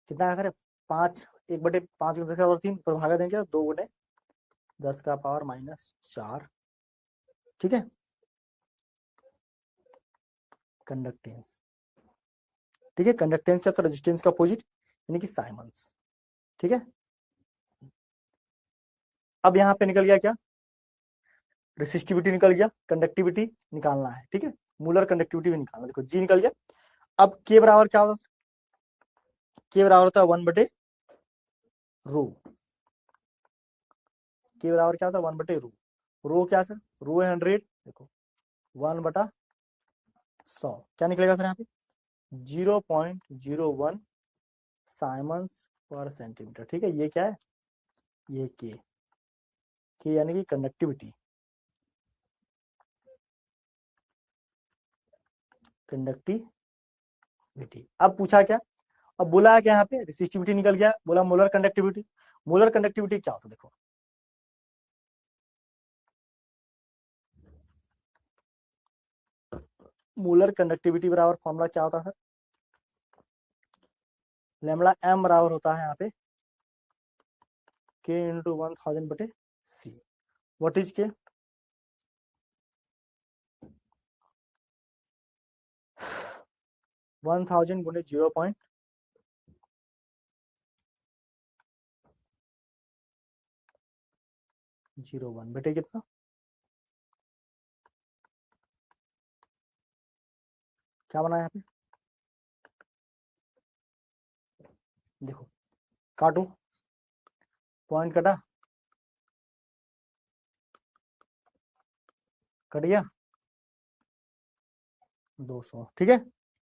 कितना आंसर है 5, 1/5 × 10 का पावर 3 पर भागा देंगे 2 × 10 का पावर -4, ठीक है। कंडक्टेंस, ठीक है, कंडक्टेंस क्या तो रेजिस्टेंस का अपोजिट यानी कि साइमंस, ठीक है। अब यहाँ पे निकल गया क्या रेसिस्टिविटी निकल गया, कंडक्टिविटी निकालना है, ठीक है, मूलर कंडक्टिविटी भी निकालना, देखो जी निकल गया। अब के बराबर क्या होता है, के बराबर होता है 1/रो, के बराबर क्या होता है 1/रो, रो क्या सर रो है 100, देखो 1/100 क्या निकलेगा सर यहाँ पे 0.01 साइमंस पर सेंटीमीटर, ठीक है। ये क्या है ये के यानी कि कंडक्टिविटी, कंडक्टिविटी। अब पूछा क्या, अब बोला है क्या यहाँ पे रेसिस्टिविटी निकल गया, बोला मोलर कंडक्टिविटी, मोलर कंडक्टिविटी क्या होता है देखो मूलर कंडक्टिविटी बराबर फॉर्मूला क्या होता है? लैम्बडा एम बराबर होता है यहाँ पे के इंटू 1000 बटे सी। व्हाट इज के? 1000 गुणे 0.01 बेटे कितना? क्या बना यहाँ पे? देखो काटो, पॉइंट कटा, कट गया 200, ठीक है।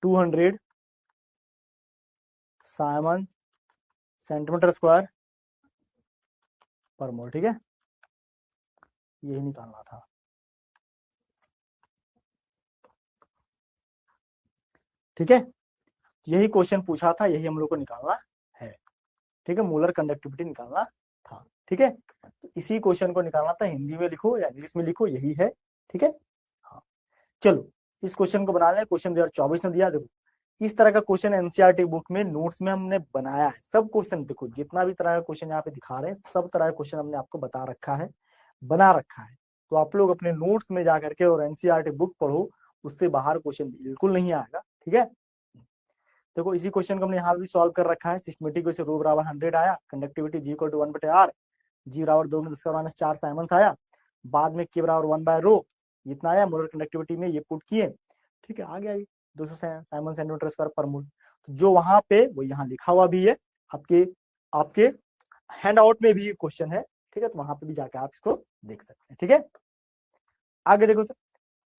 200 साइमन सेंटीमीटर स्क्वायर पर मोल, ठीक है। यही निकालना था, ठीक है। यही क्वेश्चन पूछा था, यही हम लोग को निकालना है, ठीक है। मूलर कंडक्टिविटी निकालना था, ठीक है। तो इसी क्वेश्चन को निकालना था, हिंदी में लिखो या इंग्लिश में लिखो, यही है, ठीक है। हाँ चलो इस क्वेश्चन को बना लें। क्वेश्चन 2024 में दिया, देखो इस तरह का क्वेश्चन एनसीईआरटी बुक में नोट्स में हमने बनाया है। सब क्वेश्चन देखो, जितना भी तरह का क्वेश्चन यहाँ पे दिखा रहे हैं, सब तरह का क्वेश्चन हमने आपको बता रखा है, बना रखा है। तो आप लोग अपने नोट्स में जाकर के और एनसीईआरटी बुक पढ़ो, उससे बाहर क्वेश्चन बिल्कुल नहीं आएगा, ठीक है। देखो इसी क्वेश्चन को हमने यहाँ भी सॉल्व कर रखा है। सिस्टमेटिक वैसे रो बराबर 100 आया, conductivity G equal to 1/r, G बराबर 2×10⁻⁴ साइमंस आया, बाद में के बराबर 1/ρ इतना आया। मोलर कंडक्टिविटी में ये पुट किए, ठीक है, आ गया ये 200 साइमन सेंटीमीटर स्क्वायर पर मोल। तो जो वहां पे वो यहाँ लिखा हुआ भी है, आपके आपके हैंड आउट में भी ये क्वेश्चन है, ठीक है। तो वहां पे भी जाके आप इसको देख सकते हैं, ठीक है। आगे देखो सर,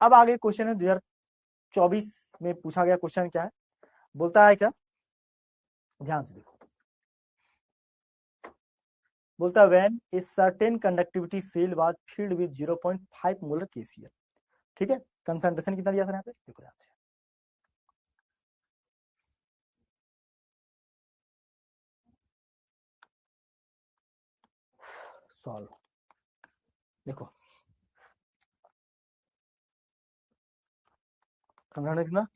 अब आगे क्वेश्चन है 2024 में पूछा गया क्वेश्चन क्या है, बोलता है क्या, ध्यान से देखो। बोलता है when a certain conductivity cell was filled with 0.5 molar KCl, ठीक है। कंसंट्रेशन कितना दिया था यहाँ पे, देखो ध्यान से। सॉल्व, देखो कंसंट्रेशन कितना,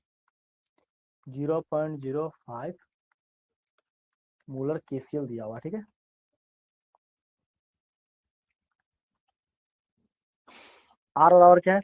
0.05 मोलर केसीएल दिया हुआ, ठीक है। आर बराबर क्या है,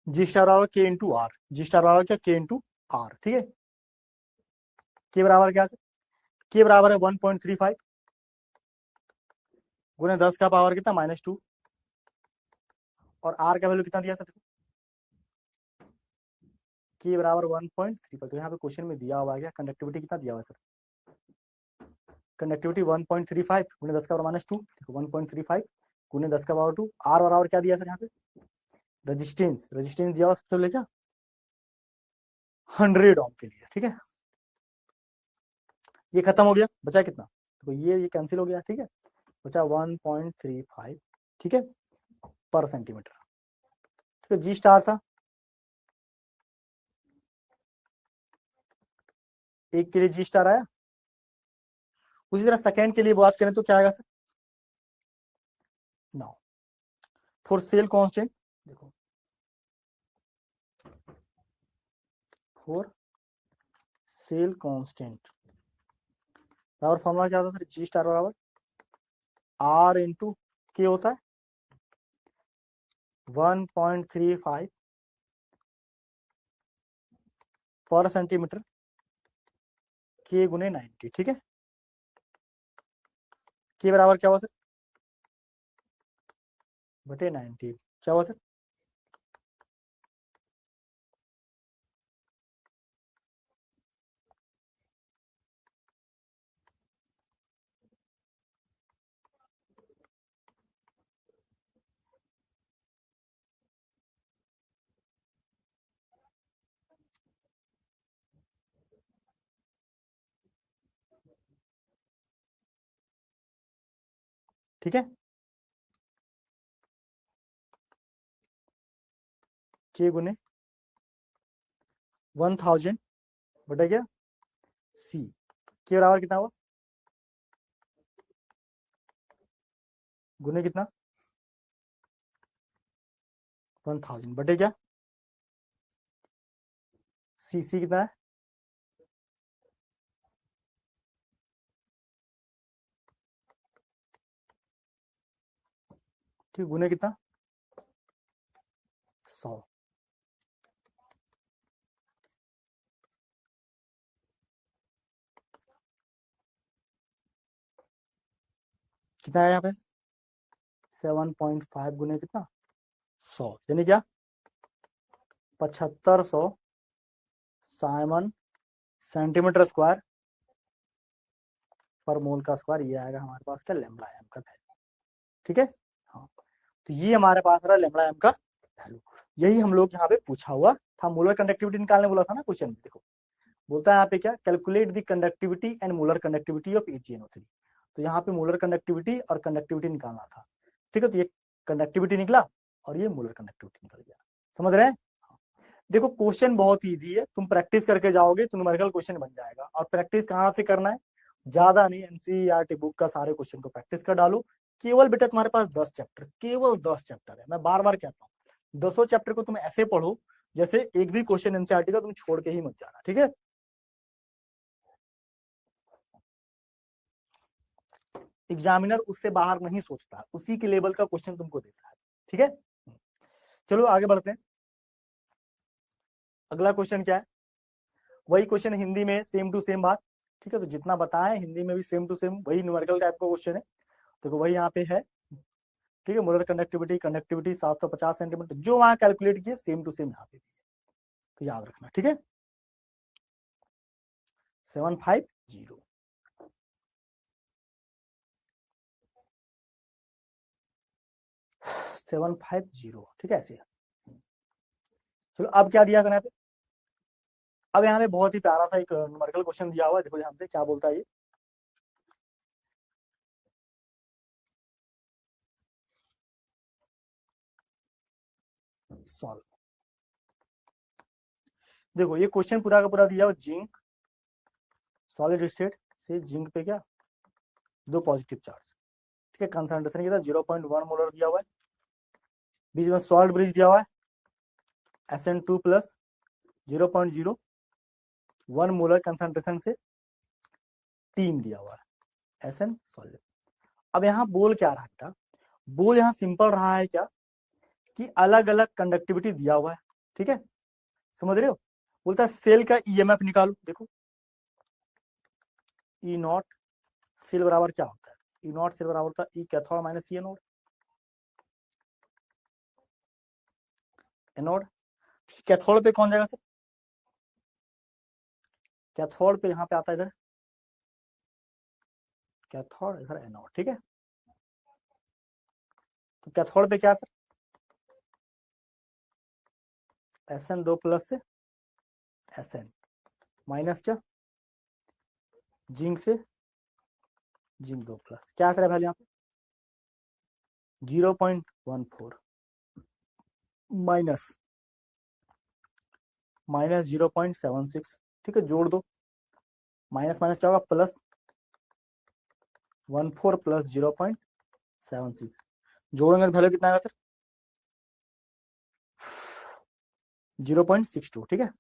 जी स्टार बराबर के इंटू आर, जी स्टार बराबर क्या, के इंटू आर, ठीक है। के बराबर क्या, के बराबर है 1.35 गुने 10 का पावर कितना, -2, और आर का वैल्यू कितना दिया था, देखो के बराबर 1.35। तो यहाँ पे क्वेश्चन में दिया हुआ है क्या, कंडक्टिविटी कितना दिया हुआ है सर, कंडक्टिविटी 1.35 गुने 10 का पावर -2, देखो 1.35 गुने 10 का पावर 2। आर बराबर क्या दिया सर यहाँ पे, रेजिस्टेंस, रेजिस्टेंस दिया हुआ सबसे पहले क्या, 100 ओम के लिए, ठीक है। ये खत्म हो गया, बचा कितना, तो ये कैंसिल हो गया, ठीक है। बचा 1.35, ठीक है, पर सेंटीमीटर, ठीक है। जी स्टार था, एक के लिए जी स्टार आया। उसी तरह सेकंड के लिए बात करें तो क्या आएगा sir, now for sale constant, देखो फोर सेल कांस्टेंट बराबर फॉर्मूला क्या होता है सर, जी स्टार बराबर आर इंटू के होता है 1.35 पर सेंटीमीटर के गुने 90, ठीक है। के बराबर क्या हुआ सर, बटे 90, क्या हुआ सर, ठीक है। के गुने 1000 बटे क्या सी, के बराबर कितना हुआ, गुने कितना 1000 बटे क्या सी, सी कितना है, ठीक, गुने कितना 100, कितना है यहाँ पे 7.5 गुने कितना 100, यानी क्या 7500 साइमन सेंटीमीटर स्क्वायर पर मोल का स्क्वायर, ये आएगा हमारे पास क्या लैम्ब्डा एम का वैल्यू, ठीक है। हाँ, तो ये हमारे पास रहा लैम्ब्डा एम का वैल्यू। यही हम लोग यहाँ पे पूछा हुआ था, मोलर कंडक्टिविटी निकालने बोला था ना क्वेश्चन में। देखो बोलता है यहाँ पे क्या, calculate the conductivity and molar conductivity of AgNO3। तो यहाँ पे मोलर कंडक्टिविटी और कंडक्टिविटी निकालना था, ठीक है। तो ये कंडक्टिविटी निकला और ये मोलर कंडक्टिविटी निकल गया, समझ रहे हैं। देखो क्वेश्चन बहुत इजी है, तुम प्रैक्टिस करके जाओगे तो न्यूमेरिकल क्वेश्चन बन जाएगा। और प्रैक्टिस कहाँ से करना है, ज्यादा नहीं, NCERT बुक का सारे क्वेश्चन को प्रैक्टिस कर डालो। केवल बेटा तुम्हारे पास 10 चैप्टर, केवल 10 चैप्टर है। मैं बार बार कहता हूँ 10 चैप्टर को तुम ऐसे पढ़ो जैसे एक भी क्वेश्चन NCERT का तुम छोड़ के ही मत जाना, ठीक है। एग्जामिनर उससे बाहर नहीं सोचता, उसी के लेवल का क्वेश्चन तुमको देता है, ठीक है। चलो आगे बढ़ते हैं। अगला क्वेश्चन क्या है, वही क्वेश्चन हिंदी में सेम टू सेम बात, ठीक है। तो जितना बताएं हिंदी में भी सेम टू सेम वही न्यूमेरिकल टाइप का क्वेश्चन है। देखो वही यहाँ पे है, ठीक है। मोलर कंडक्टिविटी, कंडक्टिविटी 750 सेंटीमीटर, जो वहां कैलकुलेट किए सेम टू सेम यहाँ पे भी है, तो याद रखना, ठीक है। 750 750, ठीक है ऐसे। चलो अब क्या दिया था यहाँ पे, अब यहाँ पे बहुत ही प्यारा सा एक न्यूमेरिकल क्वेश्चन दिया हुआ है। देखो यहाँ पे क्या बोलता है ये, सॉल्व। देखो ये क्वेश्चन पूरा का पूरा दिया हुआ, जिंक सॉलिड स्टेट से जिंक पे क्या 2 पॉजिटिव चार्ज, ठीक है। कंसंट्रेशन कितना 0.1 मोलर दिया हुआ है, बीच में सॉल्ट ब्रिज दिया हुआ है SN2 प्लस 0.01 मोलर कंसंट्रेशन से 3 दिया हुआ है SN सॉलिड। अब यहाँ बोल क्या रहा है बेटा, बोल यहाँ सिंपल रहा है क्या कि अलग अलग कंडक्टिविटी दिया हुआ है, ठीक है, समझ रहे हो। बोलता है सेल का EMF निकालो। देखो E नॉट सेल बराबर क्या होता है, E नॉट सेल बराबर होता है E cathode minus E anode, anode cathode पे कौन जाएगा सर, कैथोड पे यहाँ पे आता है इधर कैथोड, इधर एनोड, ठीक है। तो कैथोड पे क्या सर SN2 प्लस से SN माइनस क्या जिंक से जिंक 2 प्लस, क्या करें वैल्यू यहाँ पे 0.14 माइनस माइनस 0.76, ठीक है, जोड़ दो, माइनस माइनस क्या होगा प्लस 14 प्लस 0.76, जोड़ेंगे तो वैल्यू कितना आएगा सर 0.62, ठीक है।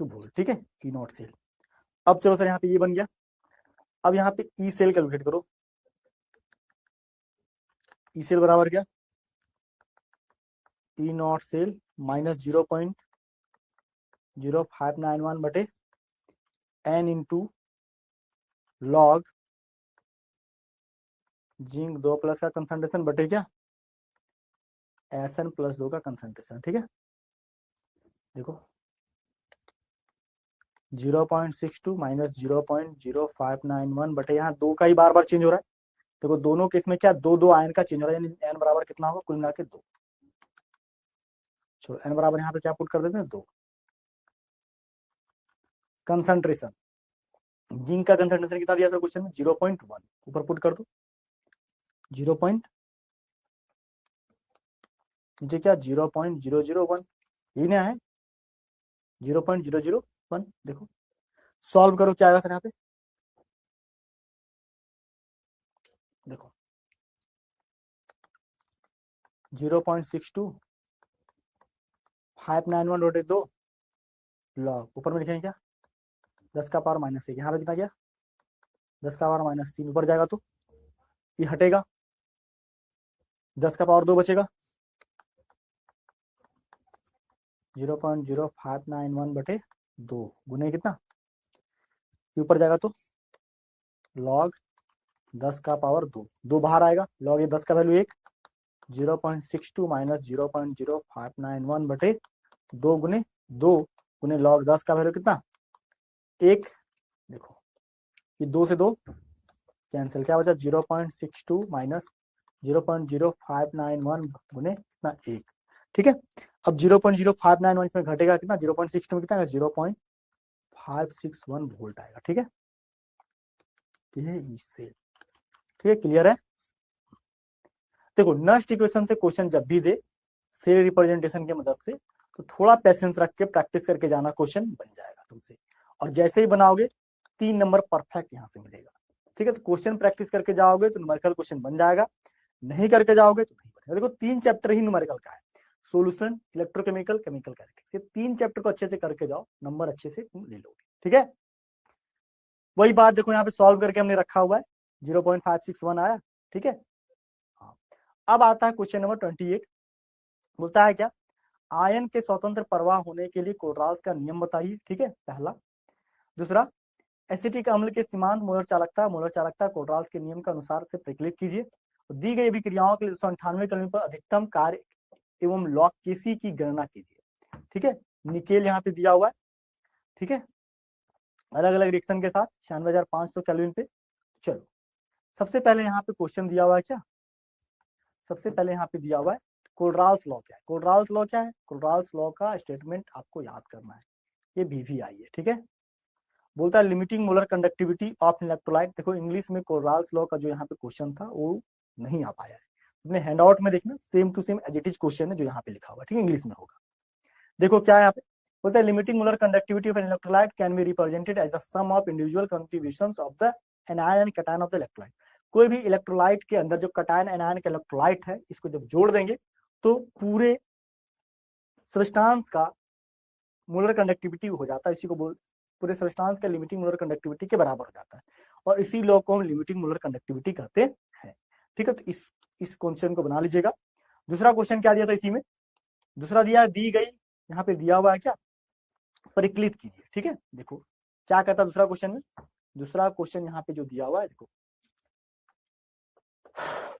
वोल्ट, ठीक है, ई नॉट सेल। अब चलो सर यहाँ पे ये बन गया। अब यहाँ पे ई सेल कैलकुलेट करो। ई सेल बराबर क्या, ई नॉट सेल माइनस 0.0591 बटे n into log zinc 2 plus का कंसंट्रेशन बटे क्या, SN+2 का कंसंट्रेशन, ठीक है। देखो 0.62 माइनस 0.0591 बटे यहाँ 2 का ही बार बार चेंज हो रहा है। देखो दोनों केस में क्या, दो आयन का चेंज हो रहा है, यानी एन बराबर कितना होगा, कुल मिला के 2। चलो एन बराबर यहाँ पे क्या पुट कर देते हैं, 2। कंसंट्रेशन, जिंक का कंसंट्रेशन कितना दिया था क्वेश्चन में, 0.1, ऊपर पुट कर दो 0. नीचे क्या 0.001, ये नया है 0.001। देखो सॉल्व करो क्या आएगा सर यहाँ पे, देखो 0.62 591 रोटे 2 लॉग, ऊपर में लिखेंगे क्या 10 का पावर -1, यहाँ पे कितना गया 10 का पावर -3, ऊपर जाएगा तो ये हटेगा, 10 का पावर 2 बचेगा, 0.0591 बटे 2 गुने कितना, ये ऊपर जाएगा तो लॉग 10 का पावर 2, 2 बाहर आएगा, लॉग ये 10 का वैल्यू 1, 0.62 माइनस 0.0591 बटे 2 गुने 2 गुने लॉग 10 का वैल्यू कितना 1। देखो ये 2 से 2 कैंसिल, क्या बचा 0.62 माइनस 0.0591 गुने कितना 1, ठीक है। अब 0.0591 इसमें घटेगा कितना, 0.62 में कितना 0.561 वोल्ट आएगा, ठीक है। ये इससे ठीक है, क्लियर है। देखो नेक्स्ट इक्वेशन से क्वेश्चन जब भी दे सेल रिप्रेजेंटेशन की मदद से, तो थोड़ा पेशेंस रख के प्रैक्टिस करके जाना, क्वेश्चन बन जाएगा तुमसे। और जैसे ही बनाओगे 3 नंबर परफेक्ट यहां से मिलेगा, ठीक है। तो क्वेश्चन प्रैक्टिस करके जाओगे तो न्यूमेरिकल क्वेश्चन बन जाएगा, नहीं करके जाओगे तो नहीं बनेगा। देखो 3 चैप्टर ही न्यूमेरिकल का है, सोल्यूशन, इलेक्ट्रोकेमिकल, केमिकल कैरेक्टरिस्टिक्स, ये 3 चैप्टर को अच्छे से करके जाओ, नंबर अच्छे से तुम ले लोगे, ठीक है। वही बात देखो यहाँ पे सॉल्व करके हमने रखा हुआ है, 0.561 आया, ठीक है। हाँ अब आता है क्वेश्चन नंबर 28, बोलता है क्या, आयन के स्वतंत्र प्रवाह होने के लिए कोलराज का नियम बताइए, ठीक है, पहला। दूसरा, एसिटिक अम्ल के सीमांत मोलर चालकता कोलराज के नियम के अनुसार से प्रकलित कीजिए। दी गई अभिक्रियाओं के लिए 298 केल्विन पर अधिकतम कार्य एवं लॉग केसी की गणना कीजिए, ठीक है। निकेल यहाँ पे दिया हुआ है, ठीक है, अलग अलग रिएक्शन के साथ 96,500 केल्विन पे। चलो सबसे पहले यहाँ पे क्वेश्चन दिया हुआ है क्या, सबसे पहले यहाँ पे दिया हुआ है कोलराल्स लॉ क्या है। कोलराल्स लॉ क्या है, कोलराल्स लॉ का स्टेटमेंट आपको याद करना है, ये VVI है, ठीक है। बोलता है limiting molar conductivity of electrolyte. देखो इंग्लिश में कोलराल्स लॉ का जो यहाँ पे क्वेश्चन था वो नहीं आ पाया है, अपने हैंडआउट में देखना same to same as it is question है जो यहाँ पे लिखा हुआ है, ठीक है, इंग्लिश में होगा। देखो क्या है यहाँ पे, बोलता है limiting molar conductivity of an electrolyte can be represented as the sum of individual contributions of the anion and cation of the electrolyte. कोई भी इलेक्ट्रोलाइट के अंदर जो कैटायन एनायन का इलेक्ट्रोलाइट है, इसको जब जोड़ देंगे तो पूरे सब्सटेंस का मोलर कंडक्टिविटी हो जाता है, इसी को पूरे सब्सटेंस का लिमिटिंग मोलर कंडक्टिविटी के बराबर हो जाता है, और इसी लॉ को हम लिमिटिंग मोलर कंडक्टिविटी कहते हैं, ठीक है। तो इस क्वेश्चन को बना लीजिएगा। दूसरा क्वेश्चन क्या दिया था इसी में, दूसरा दिया दी गई, यहाँ पे दिया हुआ है क्या, परिकलित कीजिए, ठीक है। देखो क्या कहता है दूसरा क्वेश्चन में, दूसरा क्वेश्चन यहाँ पे जो दिया हुआ है, देखो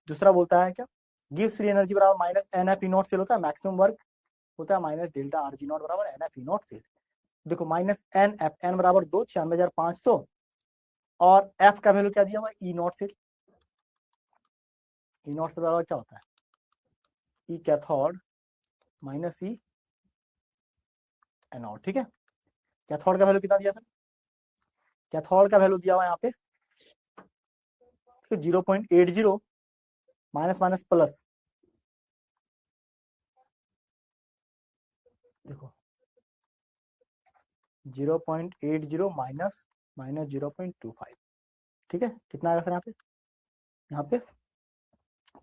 दूसरा बोलता है क्या, गिव्स फ्री एनर्जी बराबर माइनस NF E0 सेल होता है, मैक्सिमम वर्क होता है माइनस डेल्टा RG0 बराबर NF E0 सेल। देखो माइनस NF, N बराबर 2, 96,500, और F का वैल्यू क्या दिया हुआ है E0 सेल। E0 से बराबर क्या होता है, E cathode minus E anode, ठीक है। कैथोड का वैल्यू कितना दिया सर, कैथोड का वैल्यू दिया हुआ है यहाँ पे 0.80 माइनस माइनस प्लस, देखो 0.80 माइनस माइनस 0.25, ठीक है। कितना आएगा सर यहाँ पे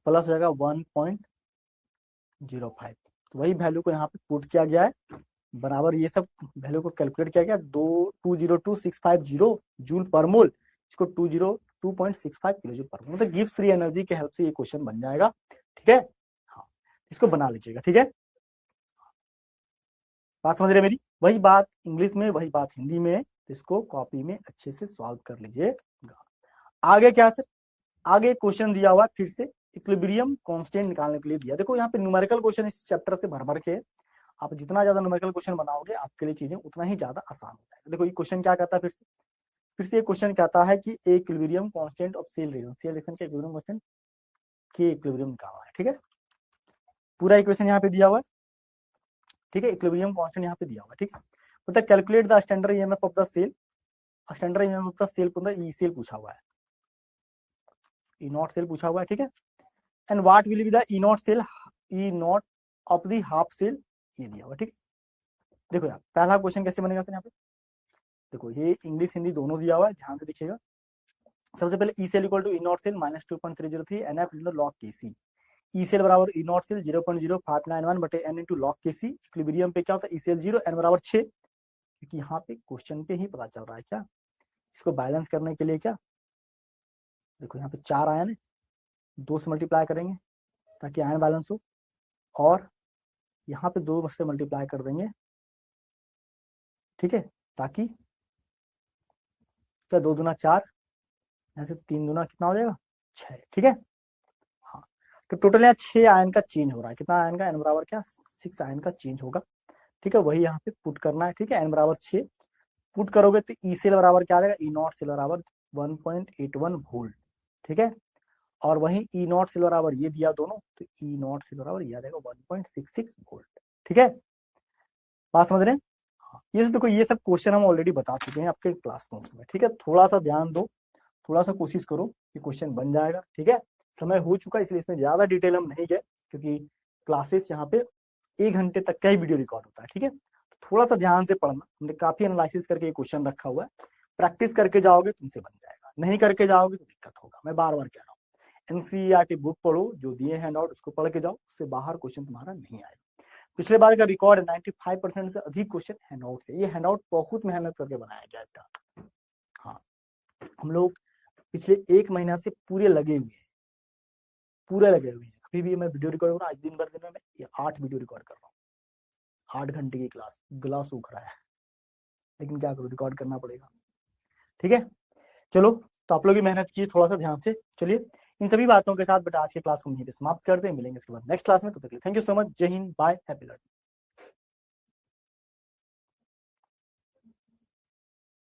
प्लस हो जाएगा 1.05। तो वही वैल्यू को यहाँ पे पुट किया गया है, बराबर ये सब वैल्यू को कैलकुलेट किया गया 2022650 जूल पर मोल, इसको 202.65 किलो जूल पर मोल, मतलब गिब्स फ्री एनर्जी के हेल्प से ये क्वेश्चन बन जाएगा। ठीक है, हाँ इसको बना लीजिएगा। ठीक है, बात समझ रहे मेरी, वही बात इंग्लिश में वही बात हिंदी में, तो इसको कॉपी में अच्छे से सॉल्व कर लीजिएगा। आगे क्या सर, आगे क्वेश्चन दिया हुआ फिर से इक्विलिब्रियम कांस्टेंट निकालने के लिए दिया। देखो यहाँ पे न्यूमेरिकल क्वेश्चन इस चैप्टर से भर भर के, आप जितना ज्यादा न्यूमेरिकल क्वेश्चन बनाओगे आपके लिए चीजें उतना ही ज्यादा आसान हो जाएगा। देखो ये क्वेश्चन क्या कहता है, फिर से ये क्वेश्चन कहता है कि equilibrium constant of cell reaction के इक्विलिब्रियम कांस्टेंट के इक्विलिब्रियम निकालना है। ठीक है, पूरा इक्वेशन यहाँ पे दिया हुआ है। ठीक है, इक्विलिब्रियम कांस्टेंट यहाँ पे दिया हुआ है। ठीक है, मतलब calculate the standard EMF of the cell, standard EMF of the cell E cell पूछा हुआ है, ई नॉट सेल पूछा हुआ है। ठीक है, and what will be the E naught cell, E naught of the half cell, ये दिया हुआ। ठीक है, देखो यार पहला क्वेश्चन कैसे बनेगा सर, यहाँ पे देखो ये इंग्लिश हिंदी दोनों दिया हुआ है, ध्यान से देखिएगा। सबसे पहले E cell equal to E naught cell minus 2.303 n F into log K C, E cell बराबर ई नॉट सेल 0.0591 बटे एन इंटू लॉग के सी। इक्विलिब्रियम पे क्या होता है, ई सेल 0 एन बराबर 6, क्योंकि यहाँ पे क्वेश्चन पे ही पता चल रहा है क्या, इसको बैलेंस करने के लिए क्या, देखो यहाँ पे 4 आयन है, 2 से मल्टीप्लाई करेंगे ताकि आयन बैलेंस हो, और यहाँ पे 2 से मल्टीप्लाई कर देंगे। ठीक है, ताकि क्या 2 दूना 4, यहाँ से 3 दूना कितना हो जाएगा 6। ठीक है, हाँ तो टोटल यहाँ 6 आयन का चेंज हो रहा है, कितना आयन का, एन बराबर क्या 6 आयन का चेंज होगा। ठीक है, वही यहाँ पे पुट करना है। ठीक है, एन बराबर 6 पुट करोगे तो ई सेल बराबर क्या आ जाएगा, ई नॉट सेल बराबर 1.81 वोल्ट। ठीक है, और वहीं ई नॉट सेल बराबर ये दिया दोनों, तो ई नॉट सेल बराबर ये आ जाएगा 1.66 वोल्ट। ठीक है, बात समझ रहे हैं। हाँ, ये देखो ये सब क्वेश्चन हम ऑलरेडी बता चुके हैं आपके क्लास नोट्स में। ठीक है, थोड़ा सा ध्यान दो, थोड़ा सा कोशिश करो कि क्वेश्चन बन जाएगा। ठीक है, समय हो चुका है इसलिए इसमें ज्यादा डिटेल हम नहीं गए, क्योंकि क्लासेस यहाँ पे 1 घंटे तक का ही वीडियो रिकॉर्ड होता है। ठीक है, तो थोड़ा सा ध्यान से पढ़ना, हमने काफी एनालिसिस करके ये क्वेश्चन रखा हुआ है, प्रैक्टिस करके जाओगे तुमसे बन जाएगा, नहीं करके जाओगे तो दिक्कत होगा। मैं बार बार कह रहा हूँ, एनसीईआरटी बुक पढ़ो, जो दिए हैंड आउट उसको पढ़ के जाओ, उससे बाहर क्वेश्चन तुम्हारा नहीं आएगा। पिछले बार का रिकॉर्ड है 95% से अधिक क्वेश्चन हैंडआउट से, ये हैंडआउट बहुत मेहनत करके बनाया गया है। हाँ, हम लोग पिछले 1 महीना से पूरे लगे हुए हैं, पूरे लगे हुए हैं। अभी भी मैं वीडियो रिकॉर्ड कर रहा हूँ, आज दिन भर दिन में ये 8 वीडियो रिकॉर्ड कर रहा हूँ, 8 घंटे की क्लास, गला सूख रहा है, लेकिन क्या करूँ, रिकॉर्ड करना पड़ेगा। ठीक है, चलो तो आप लोग भी मेहनत कीजिए थोड़ा सा ध्यान से। चलिए इन सभी बातों के साथ बेटा आज की क्लास को यहीं पे समाप्त करते हैं, मिलेंगे इसके बाद नेक्स्ट क्लास में। तो थैंक यू सो मच, जय हिंद, बाय, हैप्पी लर्निंग।